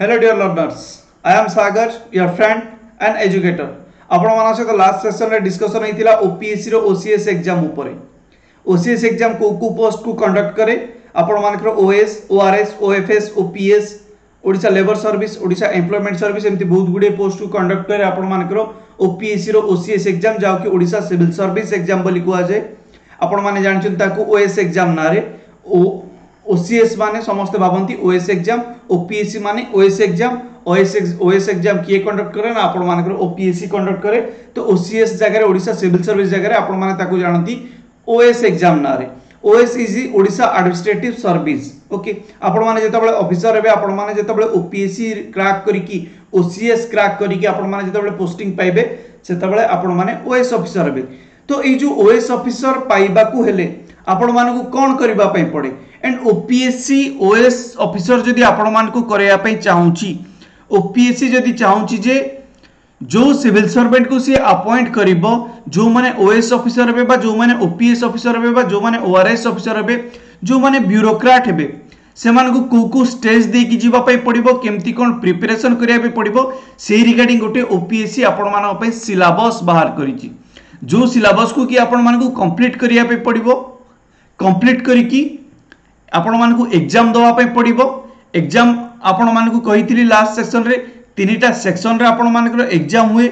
Hello dear learners, I am Sagar, your friend and educator. आपण मान सहित last session रे डिस्कशन होइतिला ओपीएससी रो OCS exam ऊपर। OCS exam को पोस्ट को कंडक्ट करे आपण मानकर OS, ORS, OFS, OPS, Odisha labour service, Odisha employment service एमती बहुत गुडे पोस्ट को कंडक्ट करे आपण मानकर ओपीएससी रो ओसीएस एग्जाम जाओ कि ओडिशा सिविल सर्विस एग्जाम बोली कुआ जाय। आपण माने जानछन ताको ओएस एग्जाम ना रे ओसीएस माने समस्त भाबंती ओएस एग्जाम, ओपीएससी माने ओएस एग्जाम। ओएस एग्जाम किए कंडक्ट करे ना आपण मानकर ओपीएससी कंडक्ट करे। तो ओसीएस जगह रे ओडिशा सिविल सर्विस जगह रे आपण माने ताको जानती ओएस एग्जाम ना रे। OS is Odisha administrative service. Okay, आपण माने जेतबेले ऑफिसर हेबे, आपण माने जेतबेले ओपीएससी क्रैक करिकि ओसीएस क्रैक करिकि आपण माने जेतबेले पोस्टिंग पाइबे सेतबेले आपण माने ओएस ऑफिसर हेबे। तो ए जो ओएस ऑफिसर पाइबाकू हेले आपण मानकू कोन करबा पई पड़े एंड ओपीएससी ओएस ऑफिसर जदी आपण मानकू करया पई चाहूची, ओपीएससी जदी चाहूची जे जो सिविल सर्वेंट को सी अपॉइंट करिवो, जो माने ओएस ऑफिसर हेबे बा जो माने ओपीएस ऑफिसर हेबे बा जो माने ओआरएस ऑफिसर हेबे, जो माने ब्यूरोक्रेट हेबे से मानकू को स्टेज दे की जीवा पई पड़िबो, केमती कोन प्रिपरेशन करिया पे पड़िबो से रिगार्डिंग गोटे ओपीएससी आपण मानक पई सिलेबस बाहर करिची। जो सिलेबस को कि आपण मानकू कंप्लीट करिया पे पड़िबो, कंप्लीट करिकी आपण मानकू एग्जाम दवा पे पड़िबो। एग्जाम आपण मानकू कहितली लास्ट सेक्शन रे तीनटा सेक्शन रे आपण मानकर एग्जाम हुए।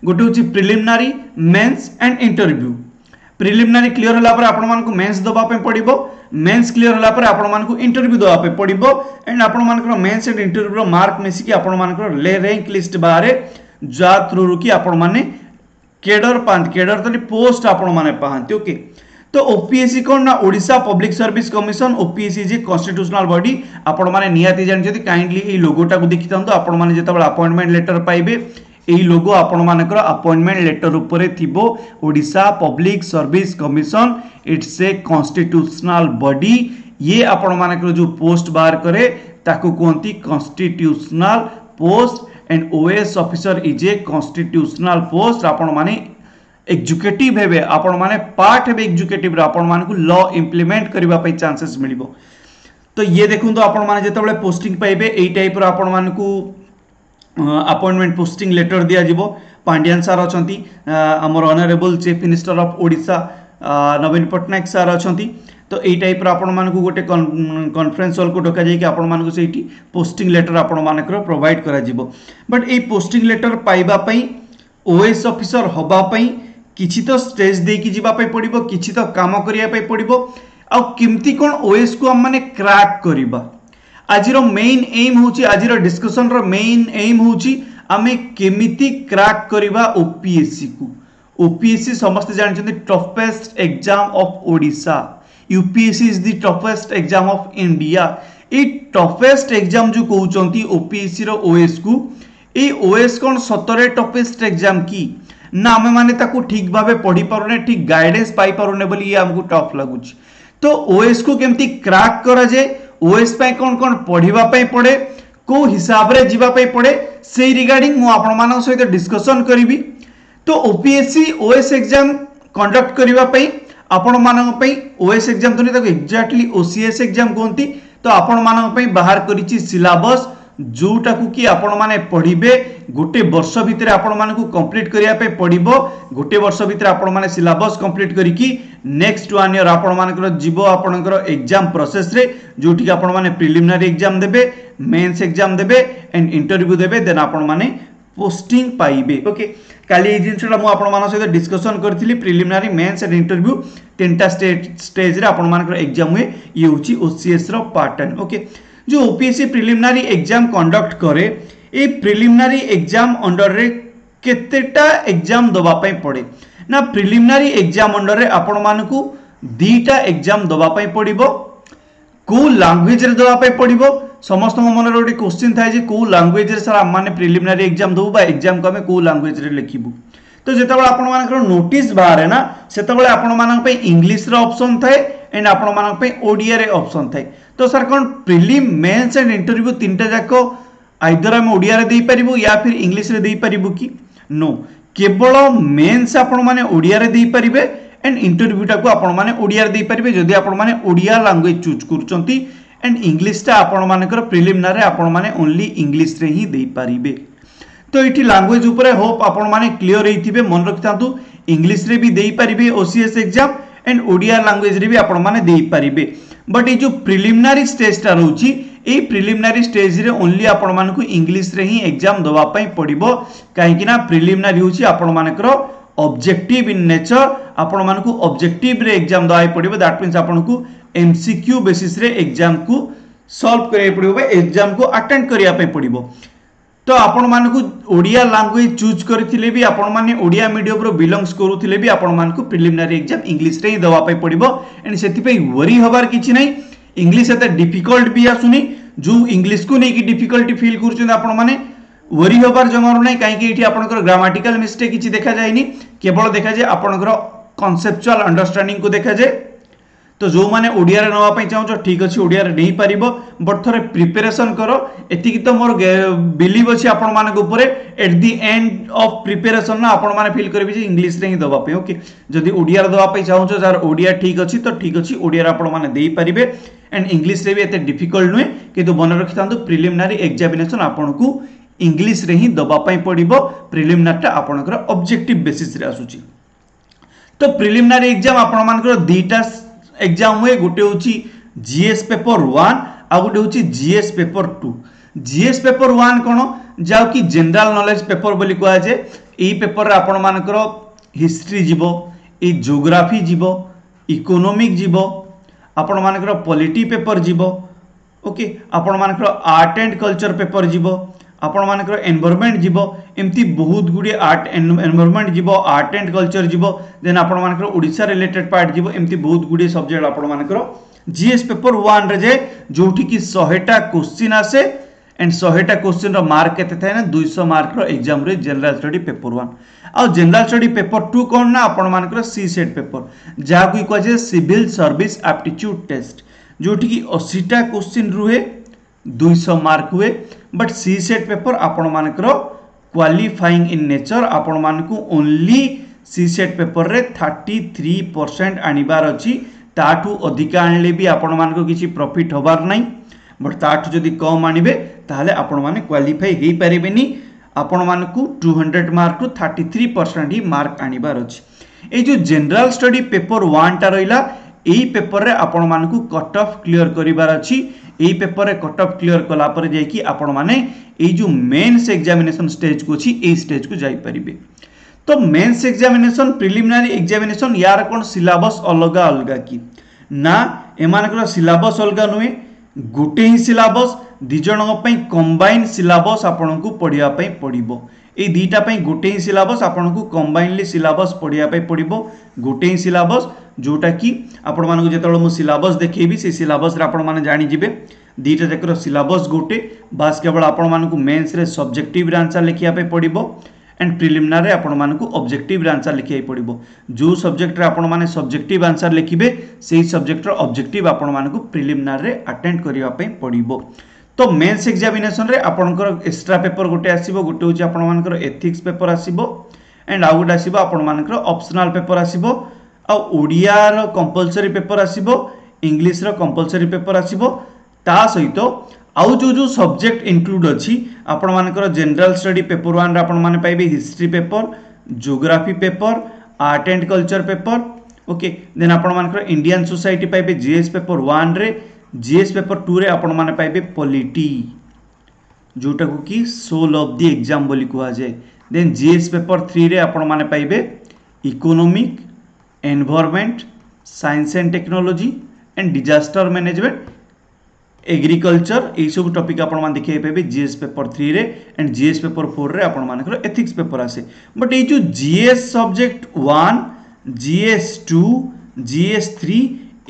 गोटे होची preliminary, mains and interview. Preliminary clear होला पर आपण मानकू मेंस दवा पे पड़िबो, मेंस क्लियर होला पर आपण मानकू इंटरव्यू दवा पे पड़िबो एंड आपण मानकर मेंस एंड इंटरव्यू रो मार्क मिसी कि आपण मानकर ले रैंक लिस्ट बारे जा थ्रू कि आपण माने केडर पांत, केडर तनी पोस्ट आपण माने पाहंती। ओके, तो ओपीएससी कोन ना Odisha public service commission. OPSC जे कॉन्स्टिट्यूशनल बॉडी आपण माने नियाती जानछथि। काइंडली ए लोगोटा को देखिथांतो, आपण माने जेतबेला अपॉइंटमेंट लेटर पाइबे एई लोगो आपण मानकर अपॉइंटमेंट लेटर ऊपर थिबो Odisha public service commission. It's a constitutional body. ये आपण मानकर जो पोस्ट बाहर करे ताको कोंती constitutional post and OS officer is a constitutional post. आपण माने एग्जीक्यूटिव हेबे, आपण माने पार्ट हेबे एग्जीक्यूटिव रो, आपण मानकू लॉ इंप्लीमेंट करबा पई चांसेस मिलिबो। तो ये देखुन तो आपण माने जेतबेले पोस्टिंग पाइबे एई टाइप रो आपण मानकू अपॉइंटमेंट पोस्टिंग लेटर दिया जिवो। पांड्यान सर अछंती, हमर honourable chief minister of Odisha Naveen Patnaik sir अछंती। तो एई टाइप रो आपण मानकू गोटे कॉन्फ्रेंस हॉल को डका जाय कि आपण मानकू सेठी पोस्टिंग लेटर आपण मानकर प्रोवाइड करा जिवो। बट एई पोस्टिंग लेटर पाइबा पई ओएस ऑफिसर होबा पई किछि तो स्टेज दे की जीवा पे पड़िबो, किछि तो काम करिया पे पड़िबो। आ किमती कोन ओएस को हम माने क्रैक करिबा। आजिरो मेन एम होची, आजिरो डिस्कशन रो मेन एम होची आमे केमिति क्रैक करिबा ओपीएससी को। ओपीएससी समस्त जानछथि toughest exam of Odisha. UPSC is the toughest exam of India. ए टफेस्ट एग्जाम जो कहउचंती ओपीएससी रो ओएस को, ए ओएस कोन सतरे टफेस्ट एग्जाम की ना आमे माने ताको ठीक भाबे पढ़ी पारुने, ठीक गाइडेंस पाई पारुने बोली ये हमको टफ लागुची। तो ओएस को केमती क्रैक करा जाए, ओएस पे कोन कोन पढ़ीबा पे पड़े, को हिसाब रे जीवा पे पड़े, से रिगार्डिंग मु आपण मानक सहित डिस्कशन करिवि। तो ओपीएससी ओएस एग्जाम कंडक्ट करिबा पे आपण मानक पे ओएस एग्जाम तो ताको एग्जैक्टली ओसीएस एग्जाम कोंती। तो आपण मानक पे बाहर करिछि सिलेबस जोटा को कि आपण माने पढ़िबे। गोटे वर्ष भितर आपण माने को कंप्लीट करिया पे पड़िबो। गोटे वर्ष भितर आपण माने सिलेबस कंप्लीट करिकि नेक्स्ट 1 ईयर आपण मानकर जीवो आपणकर एग्जाम प्रोसेस रे, जोठी कि आपण माने प्रिलिमिनरी एग्जाम देबे, मेंस एग्जाम देबे एंड इंटरव्यू देबे, देन आपण माने पोस्टिंग पाइबे। ओके, काली ए जिनसटा मु आपण मानक सहित डिस्कशन करथिली। प्रिलिमिनरी, मेंस एंड इंटरव्यू तीनटा स्टेज रे आपण मानकर एग्जाम हुए। ये होची ओसीएस रो पैटर्न। ओके, जो ओपीएससी प्रिलिमिनरी एग्जाम कंडक्ट करे, ए प्रिलिमिनरी एग्जाम अंडर रे केतेटा एग्जाम दवा पई पड़े ना। प्रिलिमिनरी एग्जाम अंडर रे आपण मानकू दीटा एग्जाम दवा पई पड़िबो। को लैंग्वेज रे दवा पई पड़िबो। समस्त मन रे गोटे क्वेश्चन थाए जे को लैंग्वेज रे सर हम माने प्रिलिमिनरी एग्जाम दउ बा एग्जाम को हमें को लैंग्वेज रे लिखिबु। तो जेतबेले आपण मानकर नोटिस बाहर ना, सेतबेले आपण मानक पे इंग्लिश रे ऑप्शन थाए एंड आपण मानक पे ओडिया रे ऑप्शन थाए। तो सर कोन प्रिलिम, मेंस एंड इंटरव्यू तीनटा जाको आइदर हम ओडिया रे देई परिबु या फिर इंग्लिश रे देई परिबु कि नो। केवल मेंस आपण माने ओडिया रे देई परिबे एंड इंटरव्यूटा को आपण माने ओडिया रे देई परिबे जदि आपण माने ओडिया लैंग्वेज चूज करूचंती एंड इंग्लिशटा आपण मानकर प्रिलिमिनारी आपण माने ओनली इंग्लिश रे ही दे पारिबे। तो ये लैंग्वेज उपरे होप आपण माने क्लियर होइथिबे। मन रखिथांतु इंग्लिश रे भी दे पारिबे OCS exam and Odia language रे भी आपण माने दे पारिबे। बट ये जो प्रिलिमिनारी स्टेजटा रहउची ए प्रिलिमिनारी स्टेज रे ओनली आपण मानकु इंग्लिश रे ही एग्जाम दवा पई पड़िबो। काहे कि ना प्रिलिमिनारी होची आपण मानकर ऑब्जेक्टिव इन नेचर। आपण मानकु ऑब्जेक्टिव रे एग्जाम दवाई पड़िबो। दैट मींस आपनकु एमसीक्यू बेसिस रे एग्जाम को सॉल्व करिया पड़िबो, एग्जाम को अटेंड करिया पई पड़िबो। तो आपण मानकु ओडिया लैंग्वेज चूज करथिले भी आपण माने ओडिया मीडियम रो बिलोंग्स करूथिले भी आपण मानकु प्रिलिमिनारी एग्जाम इंग्लिश रे ही दवा पई पड़िबो। एंड सेति पई वरी हबार किछि नै। इंग्लिश एते डिफिकल्ट भी आसुनी। जो इंग्लिश को नै कि डिफिकल्टी फील करूछन आपण माने वरी हबार जमार नै। काहे कि एठी आपनकर ग्रामेटिकल मिस्टेक किछि देखा जायनी, केवल देखा जाय आपनकर कॉन्सेप्चुअल अंडरस्टैंडिंग को देखा जाय। तो जो माने ओडिया रे नवा पई चाहौ ठीक अछि ओडिया रे नहीं पारिबो, बट थरे प्रिपरेशन करो। एति कि तो मोर बिलीव अछि आपण माने के ऊपर। At the end of preparation ना आपण माने फील करबी जे इंग्लिश रे ही दवा पई। ओके, जदी ओडिया रे दवा पई चाहौ जार ओडिया ठीक अछि तो ठीक अछि ओडिया रे आपण माने देई पारिबे। एंड इंग्लिश रे भी एते डिफिकल्ट नुए, किंतु मन रखिथांतु प्रिलिमिनारी एग्जामिनेशन आपनकु इंग्लिश रे ही दवा पई पड़िबो। प्रिलिमिनारी टा आपनकर ऑब्जेक्टिव बेसिस रे आसुची। तो प्रिलिमिनारी एग्जाम आपण मानकर दीटा एग्जाम हुए, गोटे होची जीएस पेपर 1 आ गोटे होची जीएस पेपर 2। जीएस पेपर 1 कोन जाउ कि जनरल नॉलेज पेपर बोली कहा जे। एई पेपर रे आपण मानकर हिस्ट्री जीवो, ए ज्योग्राफी जीवो, इकोनॉमिक जीवो, आपण मानकर पॉलिटी पेपर जीवो। ओके, आपण मानकर आर्ट एंड कल्चर पेपर जीवो, आपण मानकर एनवायरनमेंट जीवो। एमती बहुत गुडी आर्ट एनवायरनमेंट जीवो, आर्ट एंड कल्चर जीवो, देन आपण मानकर ओडिसा रिलेटेड पार्ट जीवो। एमती बहुत गुडी सब्जेक्ट आपण मानकर जीएस पेपर 1 रे जे जोठी कि 100टा क्वेश्चन आसे। एंड 100टा क्वेश्चन रो मार्क केते थाए ना 200 मार्क रो एग्जाम रे जनरल स्टडी पेपर 1। आ जनरल स्टडी पेपर 2 कोन ना आपण मानकर सी सेट पेपर, जा को कहै छै सिविल सर्विस एप्टीट्यूड टेस्ट, जोठी कि 80टा क्वेश्चन रुहे 200 मार्क हुए। बट सी सेट पेपर आपण मानकर क्वालिफाइंग इन नेचर आपण मानकु ओनली सी सेट पेपर रे 33% आनिबार अछि। ताठू अधिक आनले भी आपण मानकु किछि प्रॉफिट होबार नै। बट ताठू जदि कम आनिबे ताहले आपण माने क्वालिफाई हेई पारिबेनी। आपण मानकु 200 मार्क टू 33% ही मार्क आनिबार अछि। ए जो जनरल स्टडी पेपर 1 टा रहिला, एई पेपर रे आपण मानकु कट ऑफ क्लियर करिबार अछि। एई पेपर रे कट ऑफ क्लियर कला पर जाय कि आपण माने एई जो मेंस एग्जामिनेशन स्टेज को अछि एई स्टेज को जाई परिबे। तो मेंस एग्जामिनेशन प्रिलिमिनारी एग्जामिनेशन यार कोन सिलेबस अलगा अलगा कि ना, एमानकर सिलेबस अलगा नुए, गोटे ही सिलेबस दि जणक पई कंबाइन सिलेबस आपनकु पढिया पई पडिबो। ए दीटा पई गोटे ही सिलेबस आपनकु कंबाइनली सिलेबस पढिया पई पडिबो। गोटे ही सिलेबस जोटा कि आपण मानकु जेतळ मु सिलेबस देखैबी से सिलेबस रे आपण माने जानि जिवे दीटा जकर सिलेबस गोटे, बास केवल आपण मानकु मेंस रे सब्जेक्टिव रे आंसर लिखिया पे पडिबो एंड प्रिलिमिनरी रे आपण मानकु ऑब्जेक्टिव रे आंसर लिखिया पडिबो। जो सब्जेक्ट रे आपण माने सब्जेक्टिव आंसर लिखिबे सेही सब्जेक्ट रो ऑब्जेक्टिव आपण मानकु प्रिलिमिनरी रे अटेंड करिया पे पडिबो। तो मेंस एग्जामिनेशन रे आपनकर एक्स्ट्रा पेपर गोटे आसीबो, गोटे होची आपण मानकर एथिक्स पेपर आसीबो एंड आउ गोटे आसीबो आपण मानकर ऑप्शनल पेपर आसीबो। आ ओडिया रो कंपलसरी पेपर आसीबो, इंग्लिश रो कंपलसरी पेपर आसीबो। ता सहितो आउ जो सब्जेक्ट इंक्लूड अछि आपण मानकर जनरल स्टडी पेपर 1 रे आपण माने पाइबे history paper, geography paper, art and culture paper. Okay, then आपण मानकर इंडियन सोसाइटी पाइबे जीएस पेपर 1 रे। जीएस पेपर 2 रे आपण माने पाइबे पॉलिटी, जोटा को कि सोल ऑफ द एग्जाम बोली कहा जाय। देन जीएस पेपर 3 रे आपण माने पाइबे economic, environment, science and technology and disaster management, agriculture, यही सब टॉपिक आपण मान देखै पाबे जीएस पेपर 3 रे। एंड जीएस पेपर 4 रे आपण मानकर एथिक्स पेपर आसे। बट ये जो जीएस सब्जेक्ट 1, जीएस 2, जीएस 3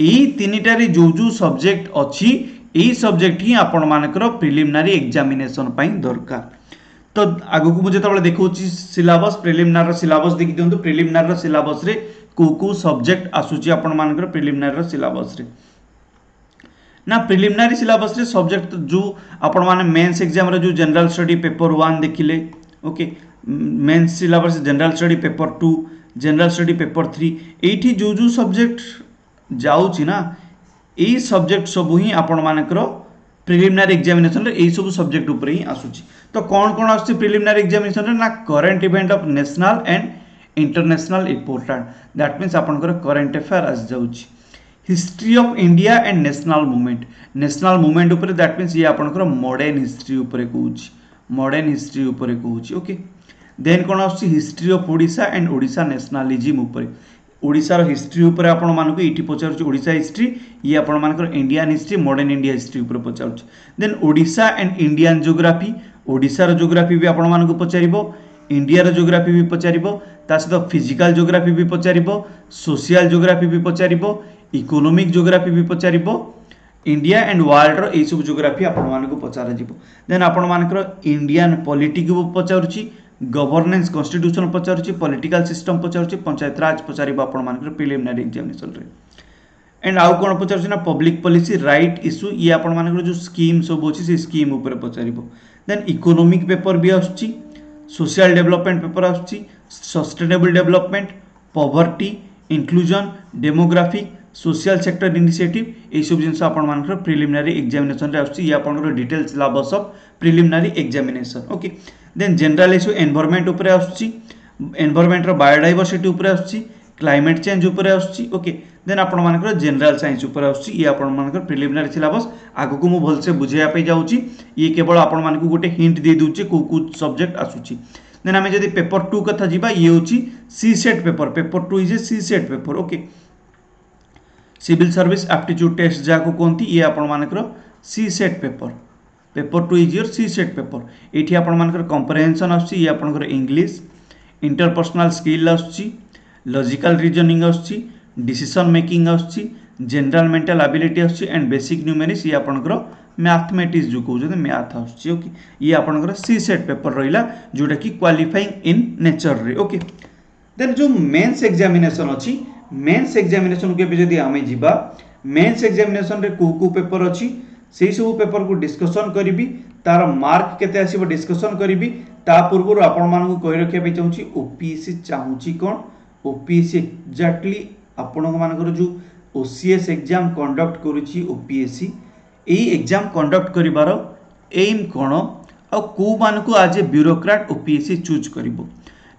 एई तीनटा रे जो सब्जेक्ट अछि एई सब्जेक्ट ही आपण मानकर प्रिलिमिनरी एग्जामिनेशन पई दरकार। तो आगु को मुझे तबले देखौची सिलेबस, प्रिलिमिनरी रो सिलेबस देखि दियंतु। प्रिलिमिनरी रो सिलेबस रे को सब्जेक्ट आसुची आपण मानकर प्रिलिमिनरी रो सिलेबस रे ना। प्रिलिमिनरी सिलेबस रे सब्जेक्ट जो आपण माने मेंस एग्जाम रे जो जनरल स्टडी पेपर 1 देखिले। Okay, mains syllabus general study paper 2, general study paper 3 एठी जो सब्जेक्ट जाउची ना यही सब्जेक्ट सब ही आपण मानकर प्रिलिमिनारी एग्जामिनेशन रे यही सब सब्जेक्ट ऊपर ही आसुची। तो कौन कौन आसुची प्रिलिमिनारी एग्जामिनेशन रे ना current event of national and international important, that means आपनकर करंट अफेयर आस जाउची। History of India and national movement ऊपर, दैट मीन्स ये आपनकर मॉडर्न हिस्ट्री ऊपर कहूची, मॉडर्न हिस्ट्री ऊपर कहूची। ओके, देन कौन आसुची history of Odisha and Odisha nationalism ऊपर, ओडिशार हिस्ट्री ऊपर आपण मानकु एठी पचारुची ओडिशा हिस्ट्री, ये आपण मानकर Indian history modern India history ऊपर पचारुची। Then Odisha and Indian geography, ओडिशार ज्योग्राफी भी आपण मानकु पचारिबो, इंडियार ज्योग्राफी भी पचारिबो, ता सहित फिजिकल ज्योग्राफी भी पचारिबो, सोशल ज्योग्राफी भी पचारिबो, इकोनॉमिक ज्योग्राफी भी पचारिबो, इंडिया एंड वर्ल्ड रो ए सब ज्योग्राफी आपण मानकु पचारा जिवो। देन आपण मानकर इंडियन पॉलिटिक्स पचारुची, गवर्नेंस कॉन्स्टिट्यूशन पचारुची, पॉलिटिकल सिस्टम पचारुची, पंचायत राज पचारिबो आपण मानकर प्रिलिमिनरी एग्जामिनेशन रे। एंड आउ कोन पचारुची ना पब्लिक पॉलिसी, राइट इश्यू, ये आपण मानकर जो स्कीम सब अछि से स्कीम ऊपर पचारिबो। देन इकोनॉमिक पेपर भी आछी, सोशल डेवलपमेंट पेपर आछी, sustainable development, poverty, inclusion, demographic, social sector initiative, ये सब जिनस आपण मानकर प्रिलिमिनरी एग्जामिनेशन रे आछी, ये आपनकर detail syllabus of preliminary examination. Okay, then general issue environment ऊपर आछी, एनवायरनमेंट रो बायोडायवर्सिटी ऊपर आछी, क्लाइमेट चेंज ऊपर आछी। ओके, देन आपण मानकर जनरल साइंस ऊपर आछी, ये आपण मानकर प्रिलिमिनरी सिलेबस आगु को मु भलसे बुझाया पे जाउची, ये केवल आपण मानकु गोटे हिंट दे दूची को सब्जेक्ट आछुची। देन आमे जदी पेपर 2 कथा जिबा, ये होची C SAT paper, paper 2 is a C SAT paper. Okay, civil service aptitude test जाको कोंती, ये आपण मानकर C SAT paper, paper 2 is your C SAT paper. एठी आपण मानकर कंप्रिहेंशन आछी, ये आपनकर इंग्लिश, इंटरपर्सनल स्किल आछी, लॉजिकल रीजनिंग आछी, डिसीजन मेकिंग आछी, जनरल मेंटल एबिलिटी आछी एंड बेसिक न्यूमेरिक्स, ये आपनकर मैथमेटिक्स जो कहउछन मैथ आछी। ओके, ये आपनकर सी सेट पेपर रहिला जोटा कि क्वालिफाइंग इन नेचर रे। ओके, देन जो मेंस एग्जामिनेशन अछि, मेंस एग्जामिनेशन के जदी आमे जिबा, मेंस एग्जामिनेशन रे को पेपर अछि से सब पेपर को डिस्कशन करी, तार मार्क केते आसीबो डिस्कशन करी। ता पूर्व आपण मानकु कहि रखिया पे चाहूची ओपीएससी चाहूची कोन, ओपीएससी एक्जेक्टली आपण मानकर जो ओसीएस एग्जाम कंडक्ट करूची ओपीएससी, एई एग्जाम कंडक्ट करिवार एम कोन आ को मानकु आज ए ब्यूरोक्रेट ओपीएससी चूज करिवो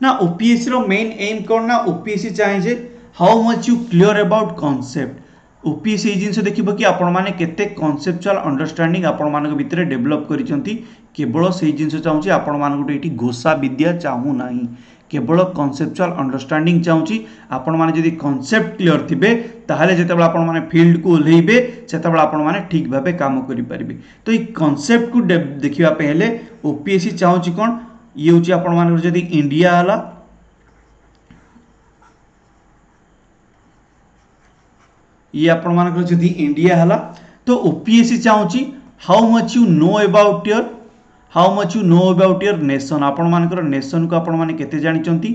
ना। ओपीएससी रो मेन एम कोन ना, ओपीएससी चाहे जे how much you clear about concept. OPSC जिनस देखिबो कि आपण माने केते कॉन्सेप्चुअल अंडरस्टैंडिंग आपण मानक भितरे डेवलप करिसंती, केवल सेही जिनस चाहूची आपण मानक एठी घोषा विद्या चाहू नाही, केवल कॉन्सेप्चुअल अंडरस्टैंडिंग चाहूची। आपण माने जदी कॉन्सेप्ट क्लियर थिबे ताहाले जेतेबेला आपण माने फील्ड को ओल्हेइबे सेतेबेला आपण माने ठीक भाबे काम करि परिबे। तो ई कॉन्सेप्ट को देखिबा पहले ओपीएससी चाहूची कोन, ये होची आपण माने जदी इंडिया हला, ये आपण मानकर जदी इंडिया हला तो ओपीएससी चाहूची how much you know about your, how much you know about your nation, आपण मानकर नेशन को आपण माने केते जानिचंती,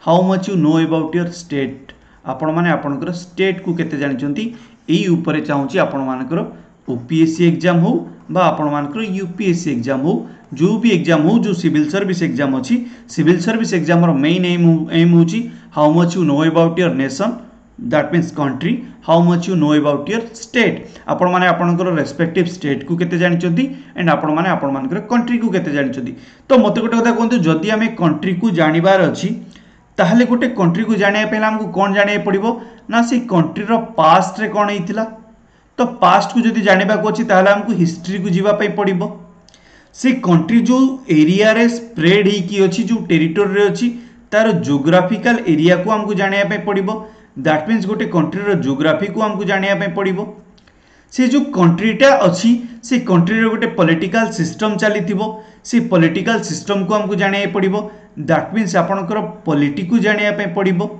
how much you know about your state, आपण माने आपणकर स्टेट को केते जानिचंती, एई ऊपर चाहूची आपण मानकर ओपीएससी एग्जाम हो बा आपण मानकर यूपीएससी एग्जाम हो, जो भी एग्जाम हो, जो सिविल सर्विस एग्जाम अछि, सिविल सर्विस एग्जाम रो मेन एम होची how much you know about your nation, that means country, how much you know about your state, आपण माने आपणकर रेस्पेक्टिव स्टेट को केते जानिचंती एंड आपण माने आपण मानकर कंट्री को केते जानिचंती। तो मते गोटे कथा कहंतु, जदि आमे कंट्री को जानिबार अछि ताहले गोटे कंट्री को जानिया पहला हमको कोन जानिया पड़िबो ना, से कंट्री रो पास्ट रे कोन हेतिला। तो पास्ट को जदि जानिबा को अछि ताहले हमको हिस्ट्री को जीवा पई पड़िबो, से कंट्री जो एरिया रे स्प्रेड ही की अछि, जो टेरिटोरी रे अछि तार ज्योग्राफिकल एरिया को हमको जानिया पई पड़िबो, दैट मीन्स गोटे कंट्री रो ज्योग्राफी को हमको जानिया पई पड़िबो। से जो कंट्रीटा अच्छी से कंट्री रो गोटे पॉलिटिकल सिस्टम चलीथिबो, से पॉलिटिकल सिस्टम को हमको जानिया पड़िबो, दैट मीन्स आपनकर पॉलिटी को जानिया पई पड़िबो।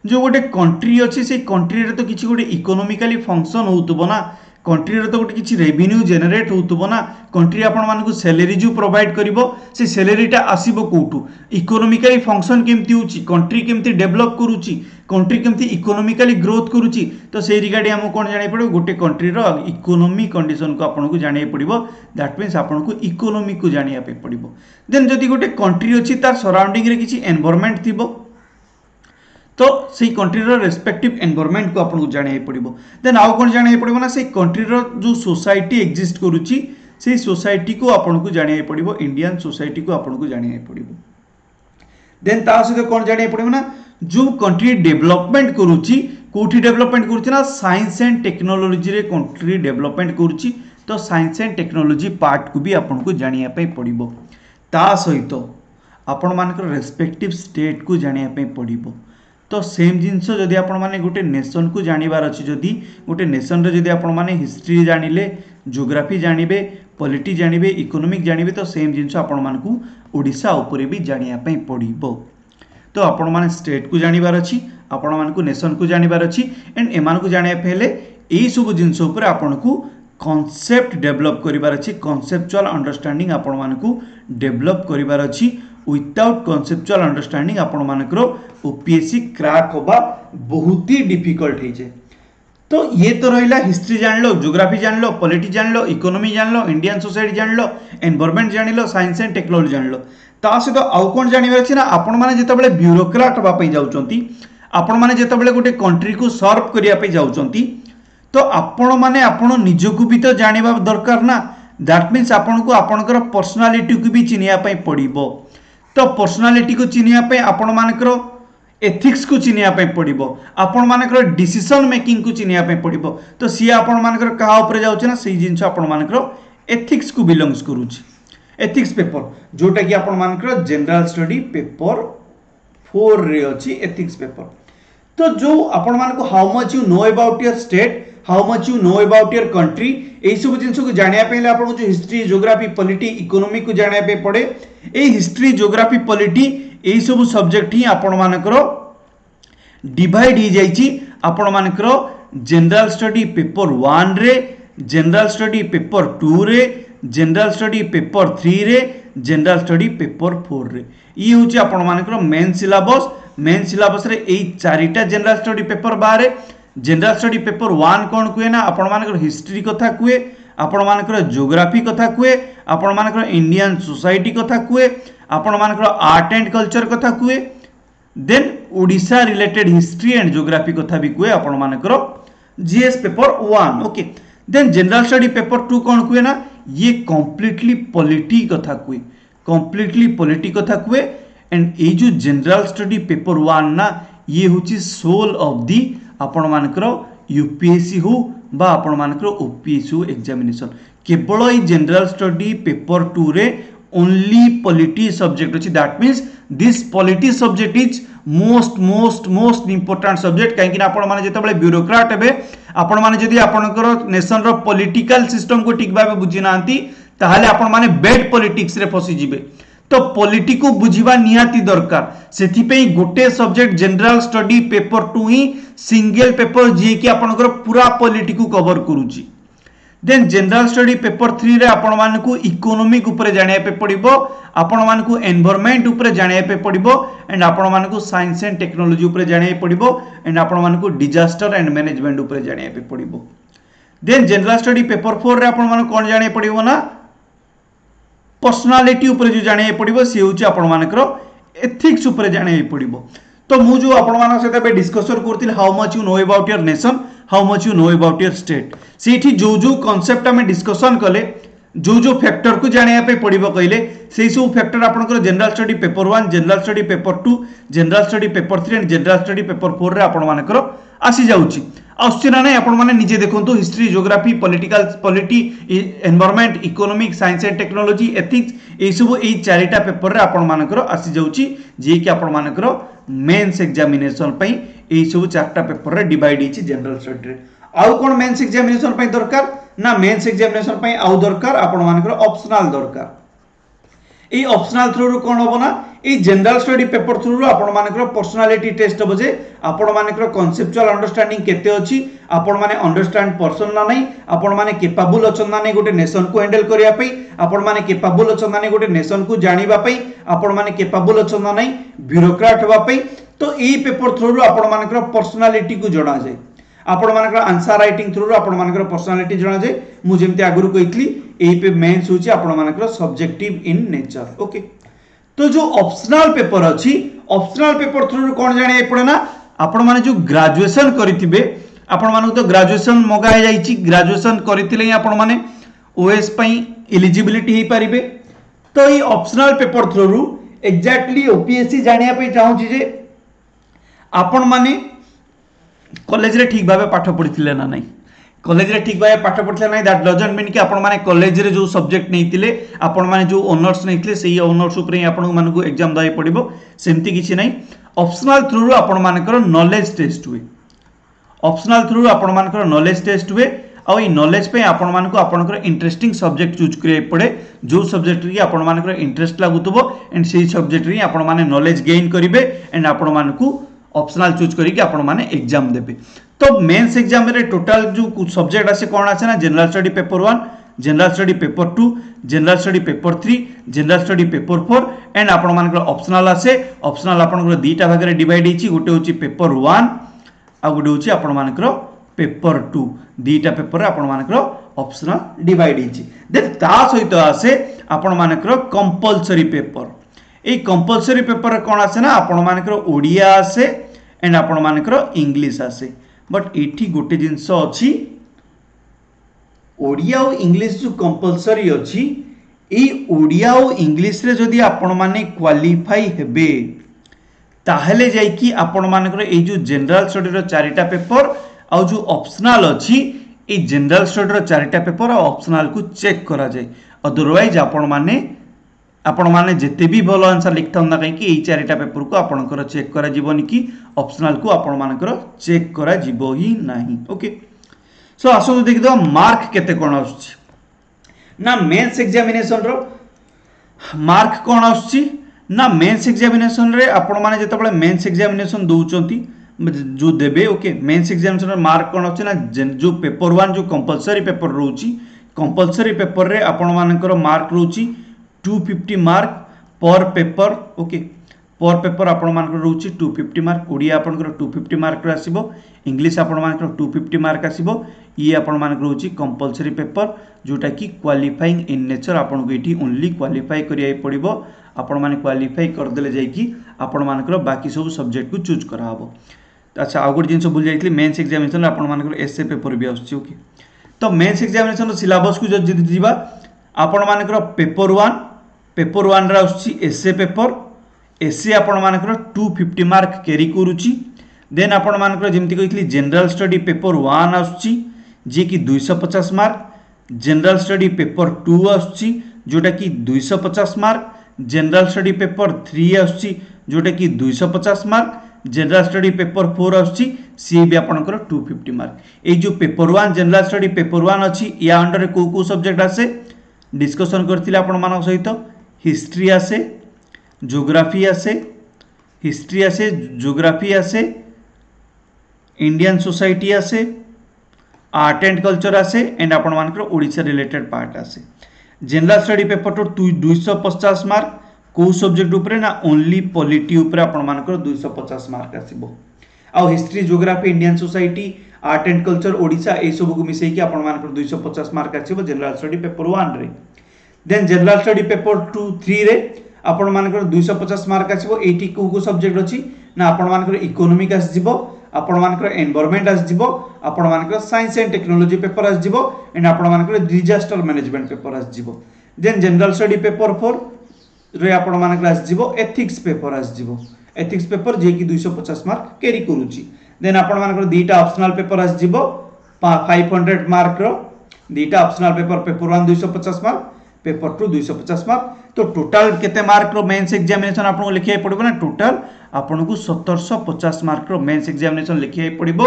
जो गोटे कंट्री अच्छी से कंट्री रे तो किछि गोटे इकोनॉमिकली फंक्शन होतबो ना, कंट्री रे तो गोटे किछि रेवेन्यू जनरेट होतबो ना, कंट्री आपण मानकु सैलरी जो प्रोवाइड करिवो से सैलरीटा आसीबो कोठू, इकोनॉमिकली फंक्शन केमती होची, कंट्री केमती डेवलप करूची, कंट्री केमती इकोनॉमिकली ग्रोथ करूची। तो से रिगार्डिंग हमको कोन जानिया पड़िबो, गोटे कंट्री रो इकोनॉमी कंडीशन को आपनको जानिया पड़िबो, दैट मीन्स आपनको इकोनॉमी को जानिया पे पड़िबो। देन जदी गोटे कंट्री अछि तार सराउंडिंग रे किछि एनवायरनमेंट थिबो, तो से कंट्री रेस्पेक्टिव एनवायरनमेंट को आपको जाना पड़ो। देन आउ कौन जाना पड़ो ना से कंट्री जो सोसाइटी एक्जिस्ट करुच्ची से सोसाइटी को आपको जाना पड़ो, इंडियन सोसाइटी को आपको जाना पड़ो। देन ता सहित कौन जाना पड़ो ना जो कंट्री डेवलपमेंट करुच्ची कोठी डेवलपमेंट करुच्ची ना साइंस एंड टेक्नोलॉजी रे कंट्री डेवलपमेंट करुच्ची, तो साइंस एंड टेक्नोलॉजी पार्ट को भी आपको जाना पड़ो। ता सहित आपण मानकर रेस्पेक्टिव स्टेट को जाना पड़ो। तो सेम जिनस जदि आपण माने गोटे नेशन को जानिबार अछि, जदि गोटे नेशन रे जदि आपण माने हिस्ट्री जानिले, ज्योग्राफी जानिबे, पॉलिटी जानिबे, इकोनॉमिक जानिबे, तो सेम जिनस आपण मानकू ओडिशा ऊपर भी जानिया पई पड़िबो। तो आपण माने स्टेट को जानिबार अछि, आपण मानकू नेशन को जानिबार अछि, एंड एमान को जानिया पहले एई सब जिनस ऊपर आपनकू कॉन्सेप्ट डेवलप करिबार अछि, कॉन्सेप्चुअल अंडरस्टैंडिंग आपण मानकू डेवलप करिबार अछि। विदाउट कॉन्सेप्चुअल अंडरस्टैंडिंग आपण मानकर ओपीएससी क्रैक होबा बहुत ही डिफिकल्ट है। तो ये तो रहिला हिस्ट्री जान लो, ज्योग्राफी जान लो, पॉलिटी जान लो, इकोनॉमी जान लो, इंडियन सोसाइटी जान लो, एनवायरनमेंट जान लो, साइंस एंड टेक्नोलॉजी जान लो। ता सहित आउ कोन जानिबार अछि ना आपण माने जेतबेले ब्यूरोक्रेट होबा पई जाउचंती, आपण माने जेतबेले गोटे कंट्री को सर्व करिया पई जाउचंती, तो आपण माने आपण निजको भी तो जानिबा दरकार ना। दैट मींस आपण को आपणकर पर्सनालिटी को भी चिनिया पई पड़िबो। तो पर्सनालिटी को चिनिया पे आपण मानकर एथिक्स को चिनिया पे पड़िबो, आपण मानकर डिसीजन मेकिंग को चिनिया पे पड़िबो। तो सी आपण मानकर कहा ऊपर जाउछ ना सेही जिंस आपण मानकर एथिक्स को बिलोंग्स करूछ। एथिक्स पेपर जोटा कि आपण मानकर जनरल स्टडी पेपर 4 रे अछि एथिक्स पेपर। तो जो आपण मानको how much you know about your state, how much you know about your country, एई सब जिंस को जानिया पहले आपण जो हिस्ट्री, ज्योग्राफी, पॉलिटी, इकोनॉमी को जानिया पे पड़े। ए हिस्ट्री, ज्योग्राफी, पॉलिटी एई सब सब्जेक्ट ही आपण मानकर डिवाइड हो जाइछि। आपण मानकर जनरल स्टडी पेपर 1 रे, जनरल स्टडी पेपर 2 रे, जनरल स्टडी पेपर 3 रे, जनरल स्टडी पेपर 4 रे। ई होछि आपण मानकर मेन सिलेबस। मेन सिलेबस रे एई चारिटा जनरल स्टडी पेपर बारे। जनरल स्टडी पेपर 1 कौन कुए ना आपण मानकर हिस्ट्री कथा कुए, आपण मानकर ज्योग्राफी कथा कुए, आपण मानकर इंडियन सोसाइटी कथा कुए, आपण मानकर आर्ट एंड कल्चर कथा कुए। Then Odisha related history and geography कथा भी कुए आपण मानकर GS paper 1। Okay. Then general study paper 2 कौन कुए ना ये कंप्लीटली पॉलिटी कथा कुए, कंप्लीटली पॉलिटी कथा कुए। एंड ए जो जनरल स्टडी पेपर 1 ना ये होची सोल ऑफ दी आपण मानकर यूपीएससी हो बा आपण मानकर ओपीएससी हो एग्जामिनेशन। केवल ई जनरल स्टडी पेपर 2 रे ओनली पॉलिटी सब्जेक्ट अछि। That means this polity subject is most most most important subject. कहीं आपण माने जेतबेले ब्यूरोक्रेट हेबे, आपण माने जदी आपणकर नेशन रो पॉलिटिकल सिस्टम को ठीक भाबे बुझी नांती ताहाले आपण माने बेड पॉलिटिक्स रे फसी जिवे। तो पॉलिटी को बुझीबा निहाती दरकार। सेथि पे गोटे सब्जेक्ट जनरल स्टडी पेपर 2 ही सिंगल पेपर जे कि आपणकर पूरा पॉलिटी को कवर करूची। देन जनरल स्टडी पेपर 3 रे आपण मानकू इकोनॉमिक ऊपर जानिया पे पड़िबो, आपण मानकू एनवायरनमेंट ऊपर जानिया पे पड़िबो, एंड आपण मानकू साइंस एंड टेक्नोलॉजी ऊपर जानिया पड़िबो, एंड आपण मानकू डिजास्टर एंड मैनेजमेंट ऊपर जानिया पे पड़िबो। देन जनरल स्टडी पेपर 4 रे आपण मानकू कोन जानिया पड़िबो ना पर्सनालिटी ऊपर जो जानिया पड़िबो से होची आपण मानकर एथिक्स ऊपर जानिया पड़िबो। तो मु जो आपण मानक सहित बे डिस्कशन करथिल how much you know about your nation, how much you know about your state, सेठी जो जो कांसेप्ट हमें डिस्कशन कले, जो जो फैक्टर को जानिया पे पड़िबो कहले सेही सब फैक्टर आपनकर general study paper 1, general study paper 2, general study paper 3 and general study paper 4 रे आपण मानकर आसी जाउची। आउची ना नै आपण माने निजे देखंतु history, geography, political, polity, environment, economic, science and technology, ethics ए सब ए चारिटा पेपर रे आपण मानकर आसी जाउची, जे कि आपण मानकर मेंस एग्जामिनेशन पई ए सब चारटा पेपर रे डिवाइड हिची जनरल स्टडी रे। आउ कोन मेंस एग्जामिनेशन पई दरकार ना मेंस एग्जामिनेशन पई आउ दरकार आपण मानकर ऑप्शनल दरकार। ए ऑप्शनल थ्रू रो कोन होबो ना a general study paper through रो आपण मानकर पर्सनालिटी टेस्ट होबो जे आपण मानकर कॉन्सेप्चुअल अंडरस्टैंडिंग केते अछि, आपण माने अंडरस्टैंड पर्सन ना नै, आपण माने केपेबल अछन ना नै गोटे नेशन को हैंडल करिया पई, आपण माने केपेबल अछन ना नै गोटे नेशन को जानिबा पई, आपण माने केपेबल अछन ना नै ब्यूरोक्रेट होबा पई। तो ए पेपर थ्रू रो आपण मानकर पर्सनालिटी को जणा जाय, आपण मानकर आंसर राइटिंग थ्रू रो आपण मानकर पर्सनालिटी जणा जाय। मु जेमते आगुरु कहितली ए पे मेंस होची आपण मानकर सब्जेक्टिव इन नेचर। ओके। तो जो ऑप्शनल पेपर अच्छी, ऑप्शनल पेपर थ्रू कौन जाने पड़े ना आपण माने जो ग्रेजुएशन करिथिबे आपण मानक तो ग्रेजुएशन मगा है जाइछि ग्रेजुएशन करिथिले ही आपण माने ओएस पई एलिजिबिलिटी हे परिबे। तो ये ऑप्शनल पेपर थ्रू रु एग्जैक्टली ओपीएससी जानिया पे चाहूछि जे आपण माने कॉलेज रे ठीक भाबे पाठ पढिथिले ना नहीं कॉलेज रे ठीक भाबे पाठ पढिथिले नाही दैट डजंट मीन कि आपण माने कॉलेज रे जो सब्जेक्ट नैतिले आपण माने जो ऑनर्स नैतिले सेही ऑनर्स ऊपर आपण मानकु एग्जाम दाई पडिबो सेमति किछि नाही। ऑप्शनल थ्रू रु आपण मानकर नॉलेज टेस्ट हुए ऑप्शनल थ्रू आपण मानकर नॉलेज टेस्ट हुए और ये नॉलेज पे आपण मानक आपनकर इंटरेस्टिंग सब्जेक्ट चूज करे पड़े जो सब्जेक्ट री आपण मानकर इंटरेस्ट लागुतबो एंड सेही सब्जेक्ट री आपण माने नॉलेज गेन करिवे एंड आपण मानकु ऑप्शनल चूज करी कि आपण माने एग्जाम देबे। तो मेंस एग्जाम रे टोटल जो सब्जेक्ट आसे कोन आसे ना general study paper 1 general study paper 2 general study paper 3 general study paper 4 and आपण मानकर ऑप्शनल आसे ऑप्शनल आपनकर दीटा भाग रे डिवाइड हिची गोटे होची पेपर 1 आ गोटे होची आपण मानकर पेपर 2 दीटा पेपर आपण मानकर ऑप्शनल डिवाइड हिची। देन ता सहित आसे आपण मानकर compulsory paper A compulsory paper कोन आसे ना आपण मानकर ओडिया आसे एंड आपण मानकर इंग्लिश आसे बट एठी गोटे जिंस अछि ओडिया और इंग्लिश जो कंपलसरी अछि ए ओडिया और इंग्लिश रे जदी आपण माने क्वालिफाई हेबे ताहले जाई कि आपण मानकर ए जो जनरल स्टडी रो चारिटा पेपर आ जो ऑप्शनल अछि ए जनरल स्टडी रो चारिटा पेपर आ ऑप्शनल को चेक करा जाय अदरवाइज आपण माने जेते भी भलो आंसर लिखता ना कहीं कि ए चारिटा पेपर को आपनकर चेक करा जीवनी कि ऑप्शनल को आपण मानकर चेक करा जीवो ही नाही। ओके सो आसो देखि दो मार्क केते कोन आछी ना मेंस एग्जामिनेशन रो मार्क कोन आछी ना मेंस एग्जामिनेशन रे आपण माने जेतबळे मेंस एग्जामिनेशन दोउचंती जो देबे ओके मेंस एग्जामिनेशन मार्क कोन आछी ना जो पेपर 1 जो कंपलसरी पेपर रहउची कंपलसरी पेपर रे आपण मानकर मार्क रहउची 250 मार्क पर पेपर ओके पर पेपर आपण मानकर रहउची 250 मार्क ओडिया आपनकर 250 मार्क रे आसीबो इंग्लिश आपण मानकर 250 मार्क आसीबो ये आपण मानकर रहउची कंपलसरी पेपर जोटा कि क्वालिफाइंग इन नेचर आपण को एठी ओनली क्वालिफाई करिया पड़िबो आपण माने क्वालिफाई कर देले जाई कि आपण मानकर बाकी सब सब्जेक्ट को चूज करा हबो। अच्छा आ गुड जिंस भूल जाइतली मेंस एग्जामिनेशन आपण मानकर एसए पेपर भी आछी ओके। तो मेंस एग्जामिनेशन सिलेबस को जदि दिबा आपण मानकर पेपर 1 रा आछी एसए पेपर एसए आपण मानकर 250 मार्क कैरी करूची देन आपण मानकर जेमति कहितली जनरल स्टडी पेपर 1 आछी जे कि 250 मार्क जनरल स्टडी पेपर 2 आछी जोटा कि 250 मार्क जनरल स्टडी पेपर 3 आछी जोटा कि 250 मार्क जनरल स्टडी पेपर 4 आछी सी भी आपनकर 250 मार्क। ए जो पेपर 1 जनरल स्टडी पेपर 1 अछि या अंडर को सब्जेक्ट आसे डिस्कशन करथिले आपण मानक सहित हिस्ट्री आसे ज्योग्राफी आसे हिस्ट्री आसे ज्योग्राफी आसे इंडियन सोसाइटी आसे आर्ट एंड कल्चर आसे एंड आपण मानकर ओडिसा रिलेटेड पार्ट आसे। जनरल स्टडी पेपर 250 मार्क को सब्जेक्ट ऊपर ना ओनली पॉलिटी ऊपर आपण मानकर 250 मार्क आसीबो आ history geography Indian society art and culture Odisha ए सब को मिसई कि आपण मानकर 250 मार्क आसीबो जनरल स्टडी पेपर 1 रे। देन जनरल स्टडी पेपर 2 3 रे आपण मानकर 250 मार्क आसीबो एटी को सब्जेक्ट अछि ना आपण मानकर इकोनॉमिक आस जिवो आपण मानकर एनवायरनमेंट आस जिवो आपण मानकर साइंस एंड टेक्नोलॉजी पेपर आस जिवो एंड आपण मानकर डिजास्टर मैनेजमेंट पेपर आस जिवो। देन जनरल स्टडी पेपर 4 रे आपण मानकर आस जिवो एथिक्स पेपर आस जिवो एथिक्स पेपर जे कि 250 मार्क कैरी करूची। देन आपण मानकर दीटा ऑप्शनल पेपर आस जिवो 500 मार्क रो दीटा optional paper 1 250 mark paper 2 250 mark. तो टोटल केते मार्क रो मेंस एग्जामिनेशन आपन को लिखिया पड़िबो ना टोटल आपन को 1750 मार्क रो मेंस एग्जामिनेशन लिखिया पड़िबो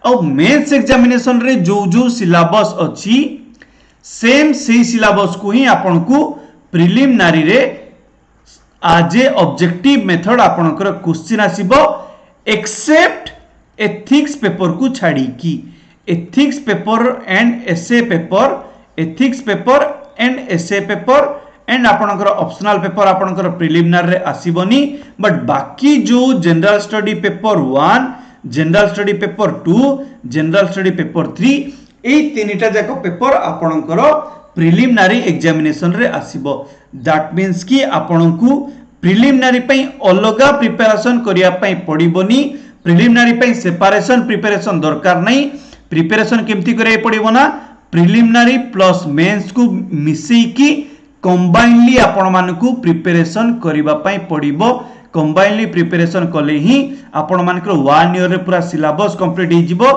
और मेंस एग्जामिनेशन रे जो सिलेबस अछि सेम से सिलेबस को ही आपन को प्रिलिमिनरी रे आज ए ऑब्जेक्टिव मेथड आपनकर क्वेश्चन आसीबो एक्सेप्ट एथिक्स पेपर को छाड़ी की ethics paper and SA paper ethics paper and SA paper and आपनकर ऑप्शनल पेपर आपनकर प्रिलिमिनरी रे आसीबोनी बट बाकी जो general study paper 1 general study paper 2 general study paper 3 ए तीनटा जाको पेपर आपनकर प्रिलिमिनरी एग्जामिनेशन रे आसीबो। दैट मींस कि आपनकू प्रिलिमिनरी पई अलगा प्रिपरेशन करिया पई पड़िबोनी प्रिलिमिनारी सेपरेशन प्रिपरेशन दरकार नहीं। प्रिपरेशन केमती करे पड़िबो ना प्रिलिमिनारी प्लस मेंस को मिसेकी कंबाइनली आपण मानकू प्रिपरेशन करिबा पई पड़िबो। कंबाइनली प्रिपरेशन कले ही आपण मानकर 1 ईयर रे पूरा सिलेबस कंप्लीट हो जिवो।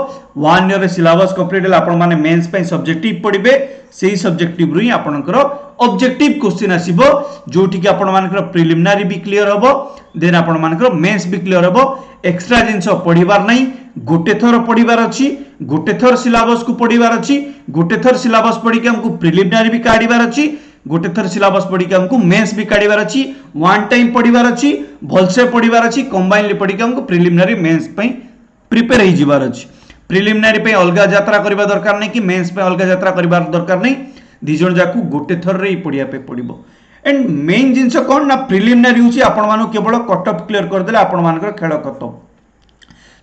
1 ईयर रे सिलेबस कंप्लीट होला आपण माने मेंस पई सब्जेक्टिव पढिबे। सेही सब्जेक्टिव रु ही आपणकर ऑब्जेक्टिव क्वेश्चन आसीबो जोठी कि आपण मानकर प्रिलिमिनारी भी क्लियर हबो देन आपण मानकर मेंस भी क्लियर हबो। एक्स्ट्रा जिंस पढिबार नहीं गोटे थर पढिबार अछि गोटे थर सिलेबस को पढिबार अछि गोटे थर सिलेबस पढि के हमको प्रिलिमिनारी भी काढिबार अछि गोटे थर सिलेबस पढि के हमको मेंस भी काढिबार अछि। वन टाइम पढिबार अछि भलसे पढिबार अछि कंबाइनली पढि के हमको प्रिलिमिनारी मेंस पई प्रिपेयर हो जिबार अछि। प्रिलिमिनारी पे अलगा यात्रा करबा दरकार नहीं कि मेंस पे अलगा यात्रा करबा दरकार नहीं। दी जण जाकू गोटे थर रे पढिया पे पडिबो। एंड मेन जिंस कोन ना प्रिलिमिनारी होची आपण मानु केवल कट ऑफ क्लियर कर देले आपण मानकर खेल खत्म।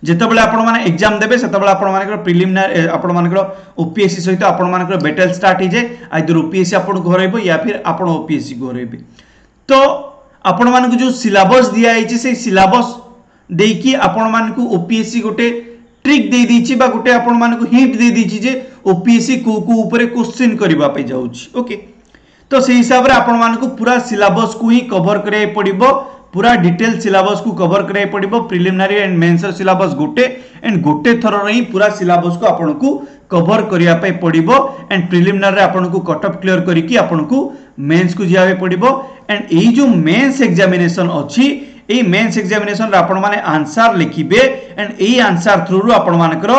जेतेबेले आपण माने एग्जाम देबे सेतेबेले आपण मानकर प्रिलिमिनारी आपण मानकर ओपीएससी सहित आपण मानकर बैटल स्टार्ट हो जाए। आइदर ओपीएससी आपण को हरैबो या फिर आपण ओपीएससी को हरैबे। तो आपण मानक जो सिलेबस दिया आइछि से सिलेबस देकी आपण मानक ओपीएससी गोटे ट्रिक दे दीची बा गोटे आपण मानक हिंट दे दीची जे ओपीएससी को ऊपर क्वेश्चन करबा पे जाउछि। ओके तो से हिसाब रे आपण मानक पूरा सिलेबस को ही कवर करे पड़िबो। पूरा डिटेल सिलेबस को कवर करे पड़िबो। प्रिलिमिनारी एंड मेंस सिलेबस गोटे एंड गोटे थर रे पूरा सिलेबस को आपण को कवर करिया पे पड़िबो। एंड प्रिलिमिनारी आपण को कट ऑफ क्लियर करिकि आपण को मेंस को जिया पे पड़िबो। एंड एई जो मेंस एग्जामिनेशन अछि ए मेंस एग्जामिनेशन रे आपण माने आंसर लिखिबे एंड ए आंसर थ्रू आपण मानकर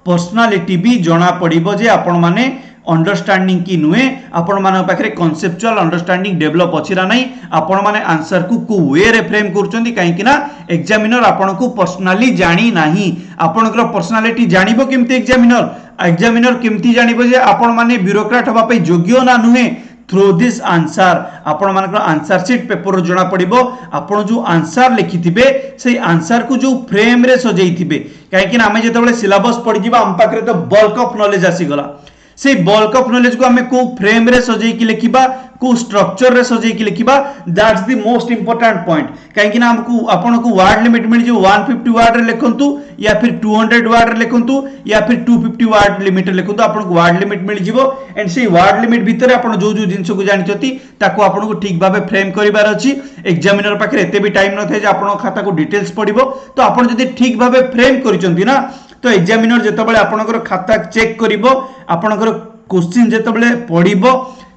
पर्सनालिटी भी जणा पड़िबो जे आपण माने अंडरस्टैंडिंग की नुहे आपण मान पाखे कॉन्सेप्चुअल अंडरस्टैंडिंग डेवलप अछि ना नहीं। आपण माने आंसर को वे रे फ्रेम करचंदी काहेकि ना एग्जामिनर आपण को पर्सनाली जानी नाही। आपणकर पर्सनालिटी जानिबो केमती एग्जामिनर केमती जानिबो जे आपण माने ब्यूरोक्रेट हबा पे योग्य ना नुहे। थ्रू दिस आंसर आपण मानकर आंसर शीट पेपर जना पड़िबो। आपण जो आंसर लिखिथिबे से आंसर को जो फ्रेम रे सजैथिबे काहेकि ना हमें जेतेबेले सिलेबस पढि जिबा हम पाखरे तो बल्क ऑफ नॉलेज आसी गला। से बल्क ऑफ नॉलेज को हमें को फ्रेम रे सजै कि लिखिबा को स्ट्रक्चर रे सजै कि लिखिबा that's the most important point. काहेकि ना हमको आपण को वर्ड लिमिट मिल जो 150 वर्ड रे लिखंतु या फिर 200 वर्ड रे लिखंतु या फिर 250 वर्ड लिमिट लिखंतु आपण को वर्ड लिमिट मिल जिवो। एंड से वर्ड लिमिट भीतर आपण जो जो जिंस को जानिचती ताको आपण को ठीक भाबे फ्रेम करिवार अछि। एग्जामिनर पाखे एते भी टाइम न थे जे आपण खाता को डिटेल्स पढिबो। तो आपण जदी ठीक भाबे फ्रेम करिचंती ना तो एग्जामिनर जेतेबेले आपनकर खाता चेक करिवो आपनकर क्वेश्चन जेतेबेले पढिबो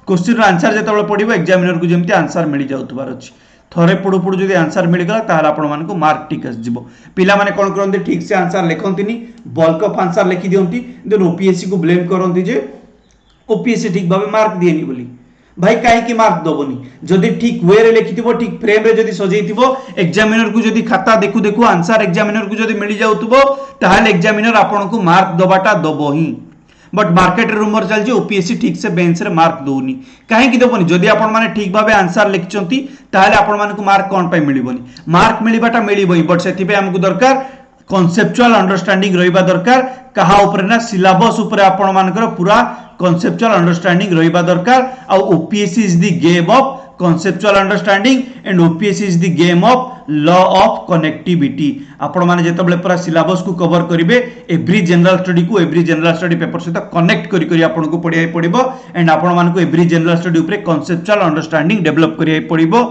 क्वेश्चन रो आंसर जेतेबेले पढिबो एग्जामिनर को जेमती आंसर मिल जाउतबार अछि। थरे पढु पढु जदी आंसर मिल गला ताहाले आपण मान को मार्क ठीक आस जिवो। पिला माने कोन करंती ठीक से आंसर लिखंतीनी बल्क ऑफ आंसर लिखि दियंती देन ओपीएससी को ब्लेम करंती जे ओपीएससी ठीक भाबे मार्क दिएनी बोली। भाई काहे की मार्क दबोनी जदी ठीक वे रे लिखिथिबो ठीक फ्रेम रे जदी सजैथिबो एग्जामिनर को जदी खाता देखु देखु आंसर एग्जामिनर को जदी मिल जाउतबो ताहाले एग्जामिनर आपण को मार्क दबाटा दबो ही। बट मार्केट रूमर चल जे ओपीएससी ठीक से बेंच रे मार्क दोनी काहे की दबोनी जदी आपण माने ठीक भाबे आंसर लिखचंती ताहाले आपण मान को मार्क कोन पय मिलिबोनी। मार्क मिलिबाटा मिलिबोई बट सेति पे हमको दरकार कॉन्सेप्चुअल अंडरस्टैंडिंग रहिबा दरकार। कहा ऊपर ना सिलेबस ऊपर आपण मानकर पूरा कॉन्सेप्चुअल अंडरस्टैंडिंग रहिबा दरकार। आ OPSC is the game of conceptual understanding and OPSC is the game of law of connectivity। आपण माने जेतबेले पूरा सिलेबस को कवर करिवे एवरी जनरल स्टडी पेपर सहित कनेक्ट करी करी आपण को पढिया पड़िबो। एंड आपण मान को एवरी जनरल स्टडी ऊपर conceptual understanding डेवलप करिया पड़िबो।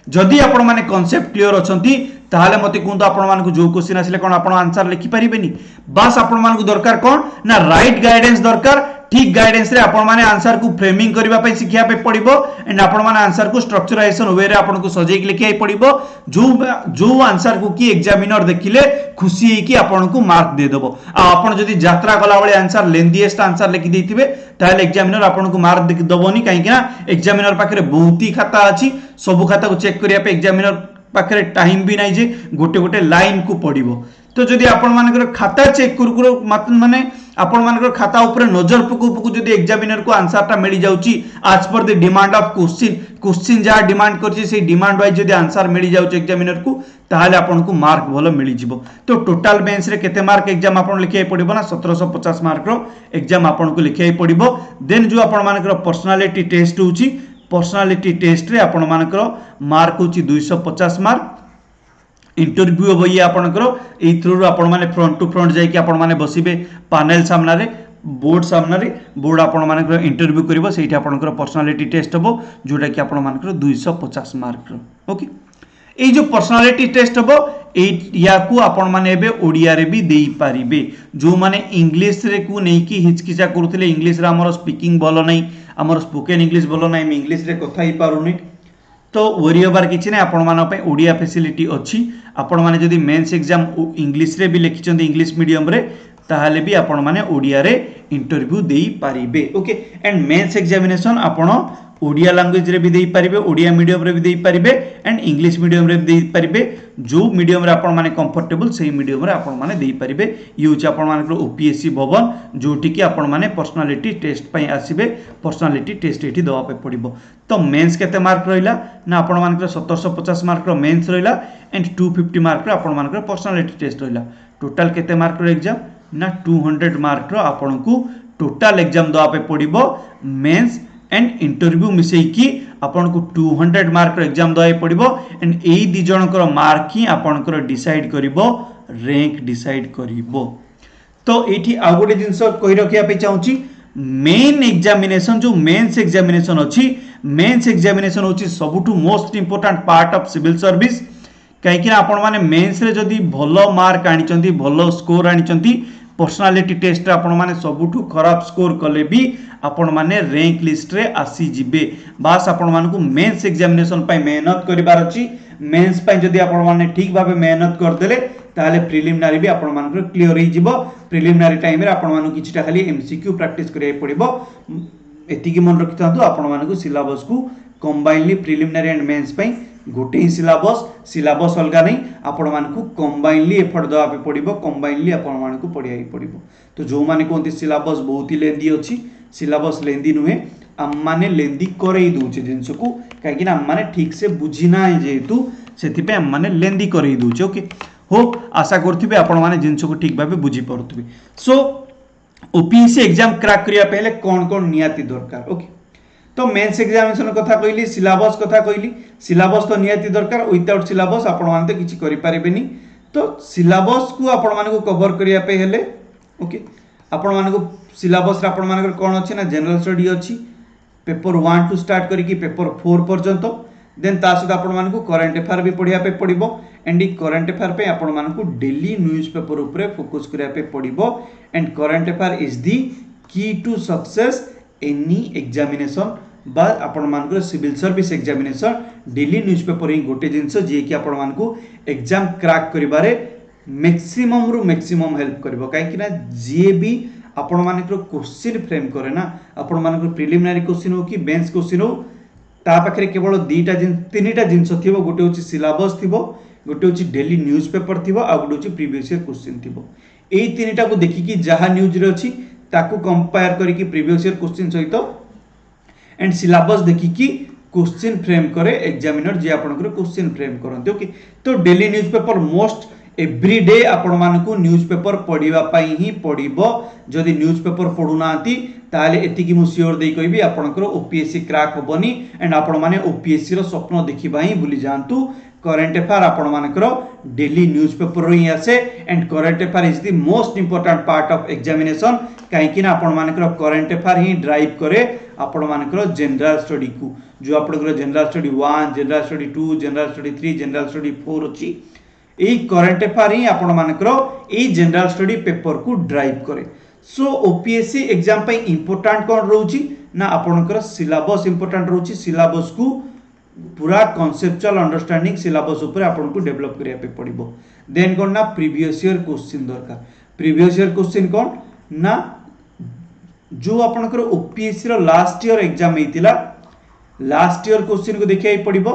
जदि आपण माने कांसेप्ट क्लियर अछंती ताहाले मते कोन आपण मान को जो क्वेश्चन आसिले कोन आपण आंसर लिखि परिबेनी। बस आपण मान को दरकार कोन ना राइट गाइडेंस दरकार। ठीक गाइडेंस रे आपण माने आंसर को फ्रेमिंग करबा पई सिखिया पे पड़िबो। एंड आपण माने आंसर को स्ट्रक्चराइजेशन वे रे आपण को सजेई के लिखिया पड़िबो। जो आंसर को की एग्जामिनर देखिले खुशी है कि आपण को मार्क दे देबो। आ आपण जदी यात्रा कला वाले आंसर लेंदीएस्ट आंसर लिखि देथिबे ताले एग्जामिनर आपण को मार्क दबोनी काहे कि ना एग्जामिनर पाखरे बहुत ही खाता अछि। सब खाता को चेक करिया पे एग्जामिनर पाखरे टाइम भी नाही जे गोटे गोटे लाइन को पढिबो। तो जदि आपण मानकर खाता चेक करू माने आपण मानकर खाता ऊपर नजर पकू पकू जदि एग्जामिनर को आंसरटा मिल जाउची आज पर द डिमांड ऑफ क्वेश्चन जा डिमांड करची से डिमांड वाइज जदि आंसर मिल जाउची एग्जामिनर को ताहाले आपण को मार्क भलो मिल जिवो। तो टोटल बेंच रे केते मार्क एग्जाम आपण लिखिया पड़िबो ना 1750 मार्क रो एग्जाम आपण को लिखिया पड़िबो। देन जो आपण मानकर पर्सनालिटी टेस्ट होची पर्सनालिटी टेस्ट रे आपण मानकर मार्क होची 250 मार्क। इंटरव्यू हम ये आपंकर यही थ्रू आपण मैंने फ्रंट टू फ्रंट जाकि आपण मैंने बसबे पैनल सामने बोर्ड सामने बोर्ड आपण मानकर इंटरव्यू करिवो सेठी आपनकर पर्सनालिटी टेस्ट हबो जोटा कि आपण मानकर 250 मार्क रो ओके ए जो पर्सनालिटी टेस्ट हबो या को आपण माने एबे ओडिया रे भी देई पारिबे जो माने इंग्लिश रे को नै कि हिचकिचा करथले इंग्लिश रे हमर स्पीकिंग भलो नै हमर स्पोकन इंग्लिश भलो नै हम इंग्लिश रे कथा ही पारुनी तो वरी होबार किछि नै आपण मान पे ओडिया फैसिलिटी अछि आपण माने जदी मेंस एग्जाम इंग्लिश रे भी लिखिचंदी इंग्लिश मीडियम रे ताहले भी आपण माने ओडिया रे इंटरव्यू देई पारिबे ओके एंड मेंस एग्जामिनेशन आपण ओडिया लैंग्वेज रे भी देई पारिबे ओडिया मीडियम रे भी देई पारिबे एंड इंग्लिश मीडियम रे भी देई पारिबे जो मीडियम रे आपण माने कंफर्टेबल सेही मीडियम रे आपण माने देई पारिबे ये होची आपण माने ओपीएससी भवन जोटी कि आपण माने पर्सनालिटी टेस्ट पई आसीबे पर्सनालिटी टेस्ट एठी दवा पे पड़िबो तो मेंस केते मार्क रहिला ना आपण माने 1750 मार्क रो मेंस रहिला एंड 250 मार्क रो आपण माने पर्सनालिटी टेस्ट रहिला टोटल केते मार्क रो एग्जाम ना 200 मार्क रो आपण को टोटल एग्जाम दवा पे पड़िबो मेंस एंड इंटरव्यू मिसई की आपन को 200 मार्क एग्जाम दवाई पड़िबो and AE the Jankar mark ही आपनकर डिसाइड करिवो रैंक डिसाइड करिवो तो एठी आ गोटे जिंस कहि रखिया पे चाहूची मेन एग्जामिनेशन जो मेंस एग्जामिनेशन अछि मेंस एग्जामिनेशन होची सबुटू most important part of civil service कहीं कि आपण माने मेंस रे जदी भलो मार्क आनिचंती भलो स्कोर आनिचंती पर्सनालिटी टेस्ट रे आपण माने सबुठू खराब स्कोर कले भी आपण माने रैंक लिस्ट रे आसी जिबे बास आपण मान को मेंस एग्जामिनेशन पय मेहनत करिवार अछि मेंस पय जदी आपण माने ठीक भाबे मेहनत कर देले ताले प्रिलिमिनरी भी आपण मान को क्लियर हो जिवो प्रिलिमिनरी टाइम रे आपण मान किछटा खाली एमसीक्यू प्रैक्टिस करिया पड़िबो एति की मन रखिथांतु आपण मान को सिलेबस को कंबाइनली प्रिलिमिनरी एंड मेंस पय गोटे ही सिलेबस अलग नहीं आपण मान को कंबाइनली एफर्ट दवा पे पड़िबो कंबाइनली आपण मान को पढ़िया पड़िबो तो जो माने कोंती सिलेबस बहुत ही लेंदी अछि सिलेबस लेंदी नुहे आम माने लेंदी करई दोचे जिंस को काहे कि आम माने ठीक से बुझिना है जेतु सेति पे आम माने लेंदी करई दोचे ओके होप आशा करथिबे आपण माने जिंस को ठीक भाबे बुझी पड़थिबे सो ओपीएससी एग्जाम क्रैक करिया पहले कोन नियाती दरकार ओके तो मेंस एग्जामिनेशन कथा कहली सिलेबस कथा कहली सिलेबस तो नियाती दरकार विदाउट सिलेबस आपण माने तो किछि करि पारिबेनी तो सिलेबस को आपण माने को कवर करिया पे हेले ओके आपण माने को सिलेबस रे आपण माने कोन अछि ना जनरल स्टडी अछि पेपर 1 टू स्टार्ट करी कि पेपर 4 पर्यंत देन ता सहित आपण माने को करंट अफेयर भी पढिया पे पड़िबो एंड इ करंट अफेयर पे आपण माने को डेली न्यूज़पेपर ऊपर फोकस करिया पे पड़िबो and current affair is the key to success any examination बा आपण मानकर civil service examination daily newspaper ही गोटे जिंस जे कि आपण मान को एग्जाम क्रैक करिबारे मैक्सिमम रु मैक्सिमम हेल्प करबो काहे कि ना जे भी आपण मानकर क्वेश्चन फ्रेम करे ना आपण मानकर प्रिलिमिनरी क्वेश्चन हो कि बेंच क्वेश्चन हो ता पाखरे केवल तीनटा जिंस थिबो गोटे होची सिलेबस थिबो गोटे होची डेली न्यूज़पेपर थिबो आ गोटे होची प्रीवियस ईयर क्वेश्चन थिबो एई तीनटा को देखि कि जहा न्यूज रे अछि ताकू कंपेयर करी कि प्रीवियस ईयर क्वेश्चन सहित एंड सिलेबस देखि कि क्वेश्चन फ्रेम करे एग्जामिनर जे आपनकर क्वेश्चन फ्रेम करंते ओके तो daily newspaper most every day आपण मान को न्यूज़पेपर पढ़िबा पई ही पढ़िबो जदी न्यूज़पेपर पढुनांती ताले एति कि मु श्योर देई कहबी आपनकर ओपीएससी क्रैक होबनी एंड आपण माने ओपीएससी रो स्वप्न देखिबा ही भूली जांतु करंट अफेयर आपण मानकर डेली न्यूज़पेपर ही आसे and current affair is the most important part of examination काहे कि ना आपण मानकर करंट अफेयर ही ड्राइव करे आपण मानकर जनरल स्टडी को जो आपनकर general study 1 general study 2 general study 3 general study 4 अछि एई करंट अफेयर ही आपण मानकर एई जनरल स्टडी पेपर को ड्राइव करे सो ओपीएससी एग्जाम पे इंपोर्टेंट कोन रहउची ना आपनकर सिलेबस इंपोर्टेंट रहउची सिलेबस को पूरा कॉन्सेप्चुअल अंडरस्टैंडिंग सिलेबस ऊपर आपन को डेवलप करिया पे पड़िबो देन कोन ना प्रीवियस ईयर क्वेश्चन दरकार प्रीवियस ईयर क्वेश्चन कोन ना जो आपनकर ओपीएससी रो लास्ट ईयर एग्जाम हेतिला लास्ट ईयर क्वेश्चन को देखिया पड़िबो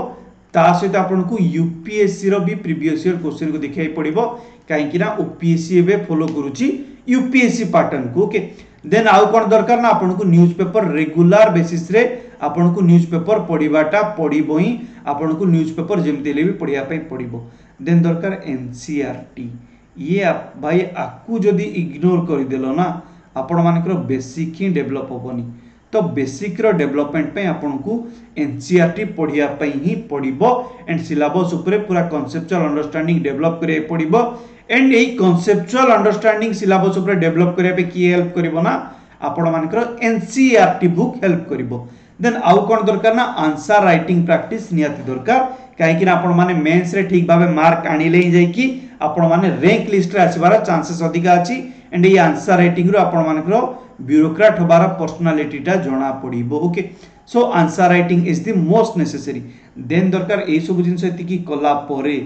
ता सहित आपन को यूपीएससी रो भी प्रीवियस ईयर क्वेश्चन को देखिया पड़िबो काहे कि ना ओपीएससी एबे फॉलो करूची यूपीएससी पैटर्न को ओके देन आउ कोन दरकार ना आपन को न्यूज़पेपर रेगुलर बेसिस रे आपन को न्यूज़पेपर पढिबाटा पढिबो ही आपन को न्यूज़पेपर जेमते ले भी पढिया पई पढिबो देन दरकार एनसीईआरटी ये भाई आकु जदी इग्नोर कर देलो ना आपण मानकर बेसिक ही डेवलप होबनी तो बेसिक रो डेवलपमेंट पे आपन को एनसीईआरटी पढ़िया पे ही पड़िबो एंड सिलेबस ऊपर पूरा कॉन्सेप्चुअल अंडरस्टैंडिंग डेवलप करे पड़िबो एंड एई कॉन्सेप्चुअल अंडरस्टैंडिंग सिलेबस ऊपर डेवलप करे पे की हेल्प करिवो ना आपण मानकर एनसीईआरटी बुक हेल्प करिवो देन आउ कोन दरकार ना आंसर राइटिंग प्रैक्टिस नियाती दरकार काहे कि आपण माने मेंस रे ठीक भाबे मार्क आनिले ही जाय कि आपण माने रैंक लिस्ट रे आसीबार चांसेस अधिका अछि एंड ये आंसर राइटिंग रो आपण मानकर ब्यूरोक्रेट होबार पर्सनालिटी टा जणा पड़िबो okay so answer writing is the most necessary then दरकार ए सब जिंस एति की कला परे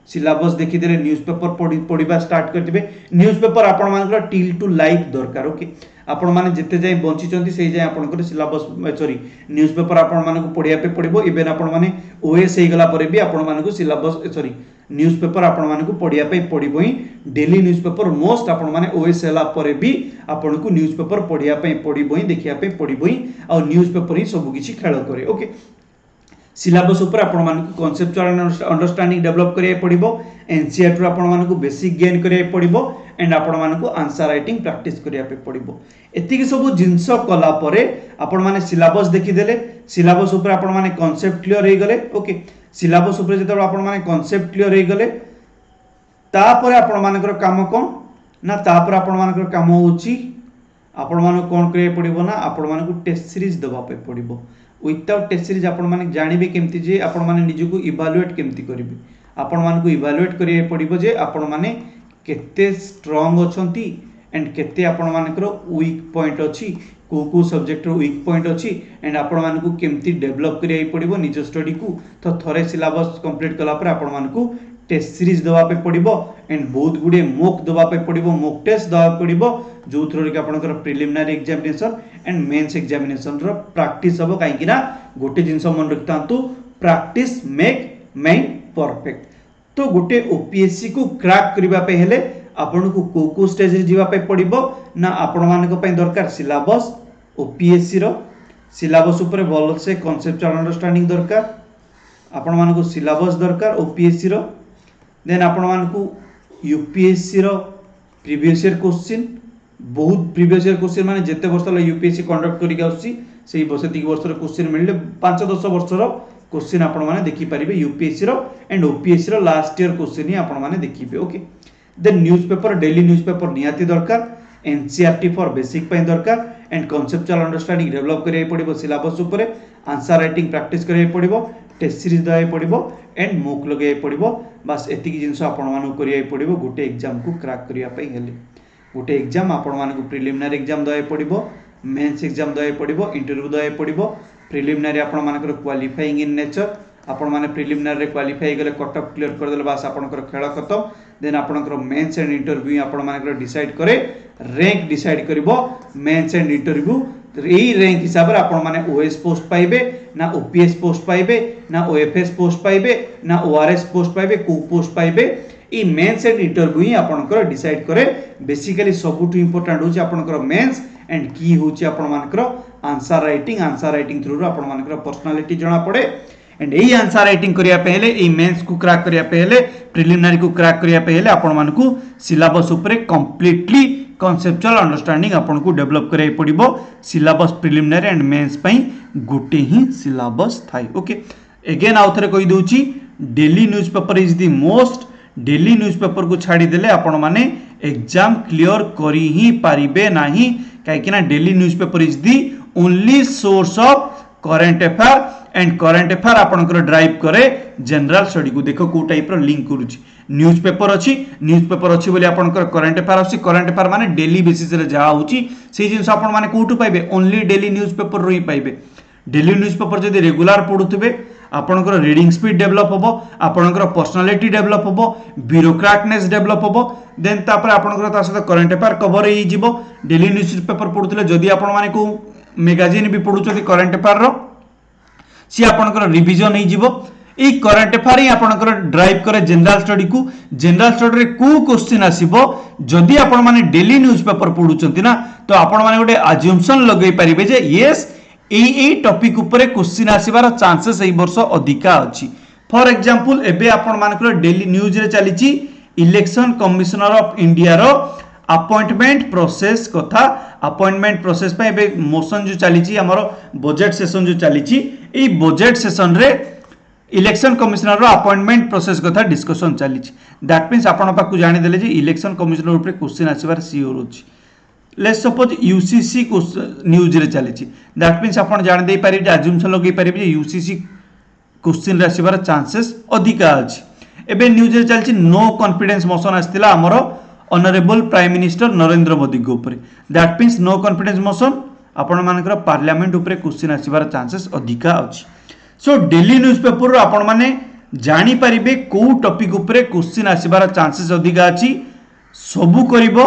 सिलेबस देखि देले न्यूज़पेपर पढिबा स्टार्ट करथिबे न्यूज़पेपर आपण मानकर टिल टू लाइफ दरकार ओके आपण माने जते जाय बंची चंती सेही जाय आपण कर सिलेबस सॉरी न्यूज़पेपर आपण माने को पढिया पे पड़िबो इवन आपण माने ओएस हे गला परे भी आपण माने को सिलेबस सॉरी न्यूज़पेपर आपण माने को पढिया पे पड़िबो ही डेली न्यूज़पेपर मोस्ट आपण माने ओएस हेला परे भी आपण को न्यूज़पेपर पढिया पे पड़िबो ही देखिया पे पड़िबो ही आ न्यूज़पेपर ही सब किछि खेल करे ओके सिलेबस ऊपर आपण माने को कांसेप्चुअल अंडरस्टैंडिंग डेवलप करिया पड़िबो एनसीईआरटी रो आपण माने को बेसिक गेन करिया पड़िबो एंड आपण माने को आंसर राइटिंग प्रैक्टिस करिया पे पड़िबो एतिकी सब जिंस कला परे आपण माने सिलेबस देखि देले सिलेबस ऊपर आपण माने कांसेप्ट क्लियर हे गले ओके सिलेबस ऊपर जेते आपण माने कांसेप्ट क्लियर हे गले तापर आपण मानकर काम कोन ना तापर आपण मानकर काम होची आपण माने कोन करिया पड़िबो ना आपण माने को टेस्ट सीरीज दबा पे पड़िबो विदाउट टेस्ट सीरीज आपण माने जानिबे केमति जे आपण माने निजको इवैल्यूएट केमति करिवे आपण माने को इवैल्यूएट करिया पड़िबो जे आपण माने केते स्ट्रांग अछंती एंड केते आपण मानकर वीक पॉइंट अछि को सब्जेक्ट रो वीक पॉइंट अछि एंड आपण मान को केमति डेवलप करिया पड़िबो निज स्टडी को तो थरे सिलेबस कंप्लीट कला पर आपण मान को टेस्ट सीरीज दवा पे पड़िबो एंड बहुत गुडे मॉक दवा पे पड़िबो मॉक टेस्ट दवा पड़िबो जो थ्रो के आपनकर preliminary examination and mains examination रो प्रैक्टिस हबो काहे कि ना गोटे जिंस मन रखतांतु प्रैक्टिस मेक मैन परफेक्ट तो गोटे ओपीएससी को क्रैक करबा पे हेले आपण को स्टेज रे जीवा पे पड़िबो ना आपण मान को पे दरकार सिलेबस ओपीएससी रो सिलेबस ऊपर भल से कांसेप्चुअल अंडरस्टैंडिंग दरकार आपण मान को सिलेबस दरकार ओपीएससी रो देन आपण मान को यूपीएससी रो प्रीवियस ईयर क्वेश्चन बहुत प्रीवियस ईयर क्वेश्चन माने जते वर्ष ला यूपीएससी कंडक्ट करि आउसी सेही वर्ष 3 वर्ष रो क्वेश्चन मिलले 5-10 वर्ष रो क्वेश्चन आपण माने देखि परिबे यूपीएससी रो एंड ओपीएससी रो लास्ट ईयर क्वेश्चन ही आपण माने देखिबे okay then newspaper daily newspaper नियाती दरकार एनसीईआरटी फॉर बेसिक पे दरकार एंड कांसेप्चुअल अंडरस्टैंडिंग डेवलप करिया पड़िबो सिलेबस ऊपर आंसर राइटिंग प्रैक्टिस करिया पड़िबो टेस्ट सीरीज दया पड़िबो एंड मॉक लगाया पड़िबो बस एतिकी जिंस आपण मानु करिया पड़िबो गोटे एग्जाम को क्रैक करिया पई हेले गोटे एग्जाम आपण मानु को प्रिलिमिनरी एग्जाम दया पड़िबो मेंस एग्जाम दया पड़िबो इंटरव्यू दया पड़िबो प्रिलिमिनरी आपण मानकर क्वालिफाइंग इन नेचर आपण माने प्रिलिमिनरी रे क्वालिफाई गले कट ऑफ क्लियर कर देले बस आपनकर खेल खत्म देन आपनकर मेंस एंड इंटरव्यू आपण मानकर डिसाइड करे रैंक डिसाइड करिवो मेंस एंड इंटरव्यू एई रैंक हिसाब रे आपण माने ओएस पोस्ट पाइबे ना ओपीएस पोस्ट पाइबे ना ओएफएस पोस्ट पाइबे ना ओआरएस पोस्ट पाइबे को पोस्ट पाइबे ई मेंस एंड इंटरव्यू ही आपनकर डिसाइड करे बेसिकली सबुठ इंपोर्टेंट होची आपनकर मेंस एंड की होची आपण मानकर आंसर राइटिंग थ्रू आपण मानकर पर्सनालिटी जणा पड़े एंड एई आंसर राइटिंग करिया पहले एई मेंस को क्रैक करिया पहले प्रिलिमिनरी को क्रैक करिया पहले आपण मानकू सिलेबस ऊपर कंप्लीटली कांसेप्चुअल अंडरस्टैंडिंग आपण को डेवलप करिया पड़िबो सिलेबस प्रिलिमिनरी एंड मेंस पई गोटे ही सिलेबस थाई ओके अगेन आउ थरे कहि दोची daily newspaper is the most daily newspaper को छाड़ी देले आपण माने एग्जाम क्लियर करी ही पारिबे नाही काहे कि ना daily newspaper is the only source of current affair and current affair आपनकर ड्राइव करे जनरल स्टडी को देखो को टाइप रो लिंक करूची न्यूज़पेपर अछि बोली आपनकर करंट अफेयर अछि करंट अफेयर माने डेली बेसिस रे जा होची से जिंस आपन माने कोठु पाइबे ओनली डेली न्यूज़पेपर रो ही पाइबे डेली न्यूज़पेपर जदि रेगुलर पढुथिबे आपनकर रीडिंग स्पीड डेवलप होबो आपनकर पर्सनालिटी डेवलप होबो ब्यूरोक्रेटनेस डेवलप होबो देन तापर आपनकर ता सहित करंट अफेयर कवर ही जिवो डेली न्यूज़पेपर पढुथिले जदि आपन माने को मैगजीन भी पढुचोती करंट अफेयर रो सी आपनकर रिवीजन ही जिवो ए करंट अफेयर ही आपनकर ड्राइव करे जनरल स्टडी रे को क्वेश्चन आसीबो जदि आपन माने डेली न्यूज़पेपर पढुचंती ना तो आपन माने गोटे अज्यूमशन लगै परिबे जे यस ए टॉपिक ऊपर क्वेश्चन आसीबार चांसेस एई वर्ष अधिका अछि फॉर एग्जांपल एबे आपन मानकर डेली न्यूज रे चलीची इलेक्शन कमिशनर ऑफ इंडिया रो अपॉइंटमेंट प्रोसेस कथा अपॉइंटमेंट प्रोसेस पे एबे मोशन जो चली हमर बजट सेशन जो चली ए बजट सेशन रे इलेक्शन कमिशनर रो अपॉइंटमेंट प्रोसेस कथा डिस्कशन चली दैट मीन्स आपण पाकु जानि देले जे इलेक्शन कमिशनर ऊपर क्वेश्चन आसीबार सियोर होची लेट्स सपोज यूसीसी न्यूज रे चली दैट मीन्स आपण जानि दे पारि अज्यूमशन लगे पारि जे यूसीसी क्वेश्चन रे आसीबार चांसेस अधिका अछि एबे न्यूज रे चली नो कॉन्फिडेंस मोशन आस्तिला हमरो honourable prime minister Narendra Modi के ऊपर that means no confidence motion आपण मानकर पार्लियामेंट ऊपर क्वेश्चन आसीबार चांसेस अधिका अछि सो डेली न्यूज पेपर आपण माने जानी परिबे को टॉपिक ऊपर क्वेश्चन आसीबार चांसेस अधिका अछि सबु करिवो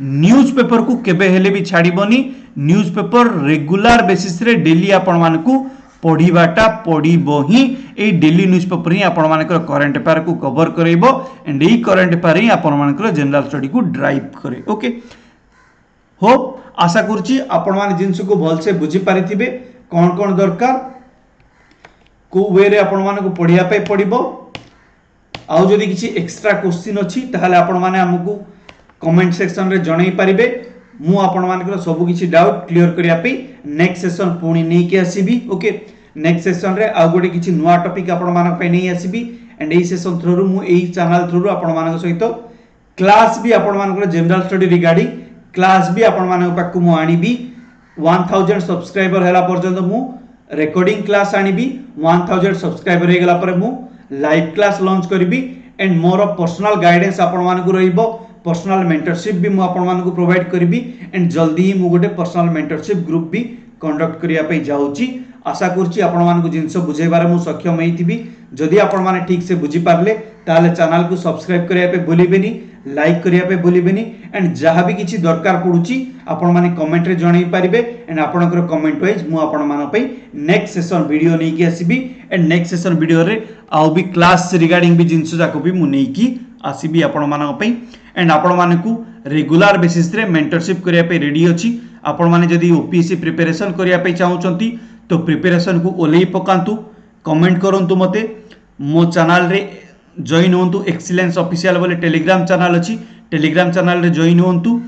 न्यूज पेपर को केबे हेले भी छाड़ीबनी न्यूज पेपर रेगुलर बेसिस रे डेली आपण मानकू पढ़ीबाटा पढ़ीबो ही ए डेली न्यूज पेपर ही आपण मानकर करंट अफेयर को कवर करइबो एंड ए करंट अफेयर ही आपण मानकर जनरल स्टडी को ड्राइव करे ओके होप आशा करछि आपण मान जिंस को भल से बुझी पारिथिबे कोन कोन दरकार को वे रे आपण मान को पढ़िया पे पड़िबो आउ जदि किछि एक्स्ट्रा क्वेश्चन अछि ताहाले आपण माने हमकु कमेंट सेक्शन रे जणाई पारिबे मु आपण मानकर सब किछि डाउट क्लियर करिया पे नेक्स्ट सेशन पुणी नै के आसीबी ओके नेक्स्ट सेशन रे आ गोटे किछि नुवा टॉपिक आपण मानक पे नै आसीबी एंड ए सेशन थ्रू मु ए चैनल थ्रू आपण मानक सहित क्लास भी आपण मानकर जनरल स्टडी रिगार्डिंग क्लास भी आपण मानक पाकु मु आनिबी 1000 सब्सक्राइबर हैला पर्यंत मु रिकॉर्डिंग क्लास आनिबी 1000 सब्सक्राइबर हे गला पर मु लाइव क्लास लॉन्च करबी एंड मोर पर्सनल गाइडेंस आपण मानकु रहिबो पर्सनल मेंटरशिप भी मु आपण मानकु प्रोवाइड करबी एंड जल्दी ही मु गोटे पर्सनल मेंटरशिप ग्रुप भी कंडक्ट करिया पे जाउची आशा करछि आपण मानकु जिंस बुझेबार मु सक्षम हेइथिबी जदि आपण माने ठीक से बुझी पारले ताले चैनल को सब्सक्राइब करिया पे भूलिबेनी लाइक करिया पे भूलिबेनी एंड जहां भी किछि दरकार पडुची आपण माने कमेंट रे जणाई पारिबे एंड आपणकर कमेंट वाइज मु आपण मान पे नेक्स्ट सेशन वीडियो नै की आसीबी एंड नेक्स्ट सेशन वीडियो रे आउ भी क्लास रिगार्डिंग भी जिंस जाको भी मु नै की आसीबी आपण मान पे एंड आपण मानकू रेगुलर बेसिस रे मेंटरशिप करिया पे रेडी अछि आपण माने जदी ओपीएससी प्रिपरेशन करिया पे चाहउचंती तो प्रिपरेशन को ओलेई पकांतु कमेंट करंतु मते मो चैनल रे जॉइन होंतु एक्सीलेंस ऑफिशियल बोले टेलीग्राम चैनल अछि टेलीग्राम चैनल रे जॉइन होंतु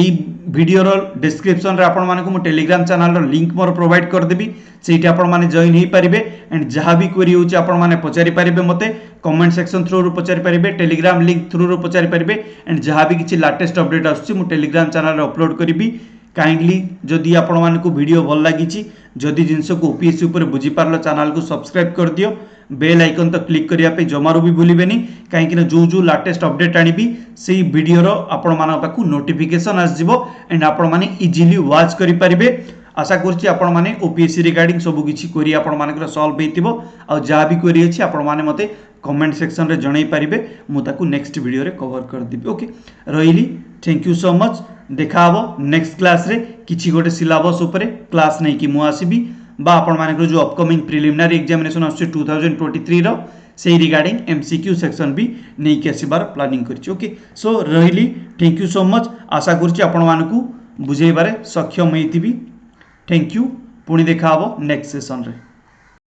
एई वीडियो रो डिस्क्रिप्शन रे आपण माने को मो टेलीग्राम चैनल रो लिंक मोर प्रोवाइड कर देबी सेठी आपण माने जॉइन हे परिबे एंड जहां भी क्वेरी होची आपण माने पचारि परिबे मते कमेंट सेक्शन थ्रू रो पचारि परिबे टेलीग्राम लिंक थ्रू रो पचारि परिबे एंड जहां भी किछि लेटेस्ट अपडेट आछी मो टेलीग्राम चैनल रे अपलोड करिबी काइंडली जदि आपण माने को वीडियो भल लागिछि जदि जिंस को ओपीएससी ऊपर बुझी पारलो चैनल को सब्सक्राइब कर दियो बेल आइकन तो क्लिक करिया पे जमारू भी भूलिबेनी काहेकि ना जो जो लेटेस्ट अपडेट आनिबी सेही वीडियो रो आपण मानक पाकू नोटिफिकेशन आस जिवो एंड आपण माने इजीली वॉच करि परिबे आशा करछि आपण माने ओपीएससी रिगार्डिंग सब किछि क्वेरी आपण मानकर सॉल्व हेतिबो आ जहा भी क्वेरी अछि आपण माने मते कमेंट सेक्शन रे जणाई परिबे मु ताकू नेक्स्ट वीडियो रे कवर कर दिबी ओके रहिली थैंक यू सो मच देखा हबो नेक्स्ट क्लास रे किछि गोटे सिलेबस ऊपर क्लास नै कि मु आसीबी बा आपण मानकर जो अपकमिंग प्रिलिमिनरी एग्जामिनेशन आछे 2023 रो से रिगार्डिंग एमसीक्यू सेक्शन भी नै के आसीबार प्लानिंग करछि ओके सो रहिली थैंक यू सो मच आशा करछि आपण मानकू बुझेबारे सक्षम हेतिबी थैंक यू पुणी देखा हबो नेक्स्ट सेशन रे।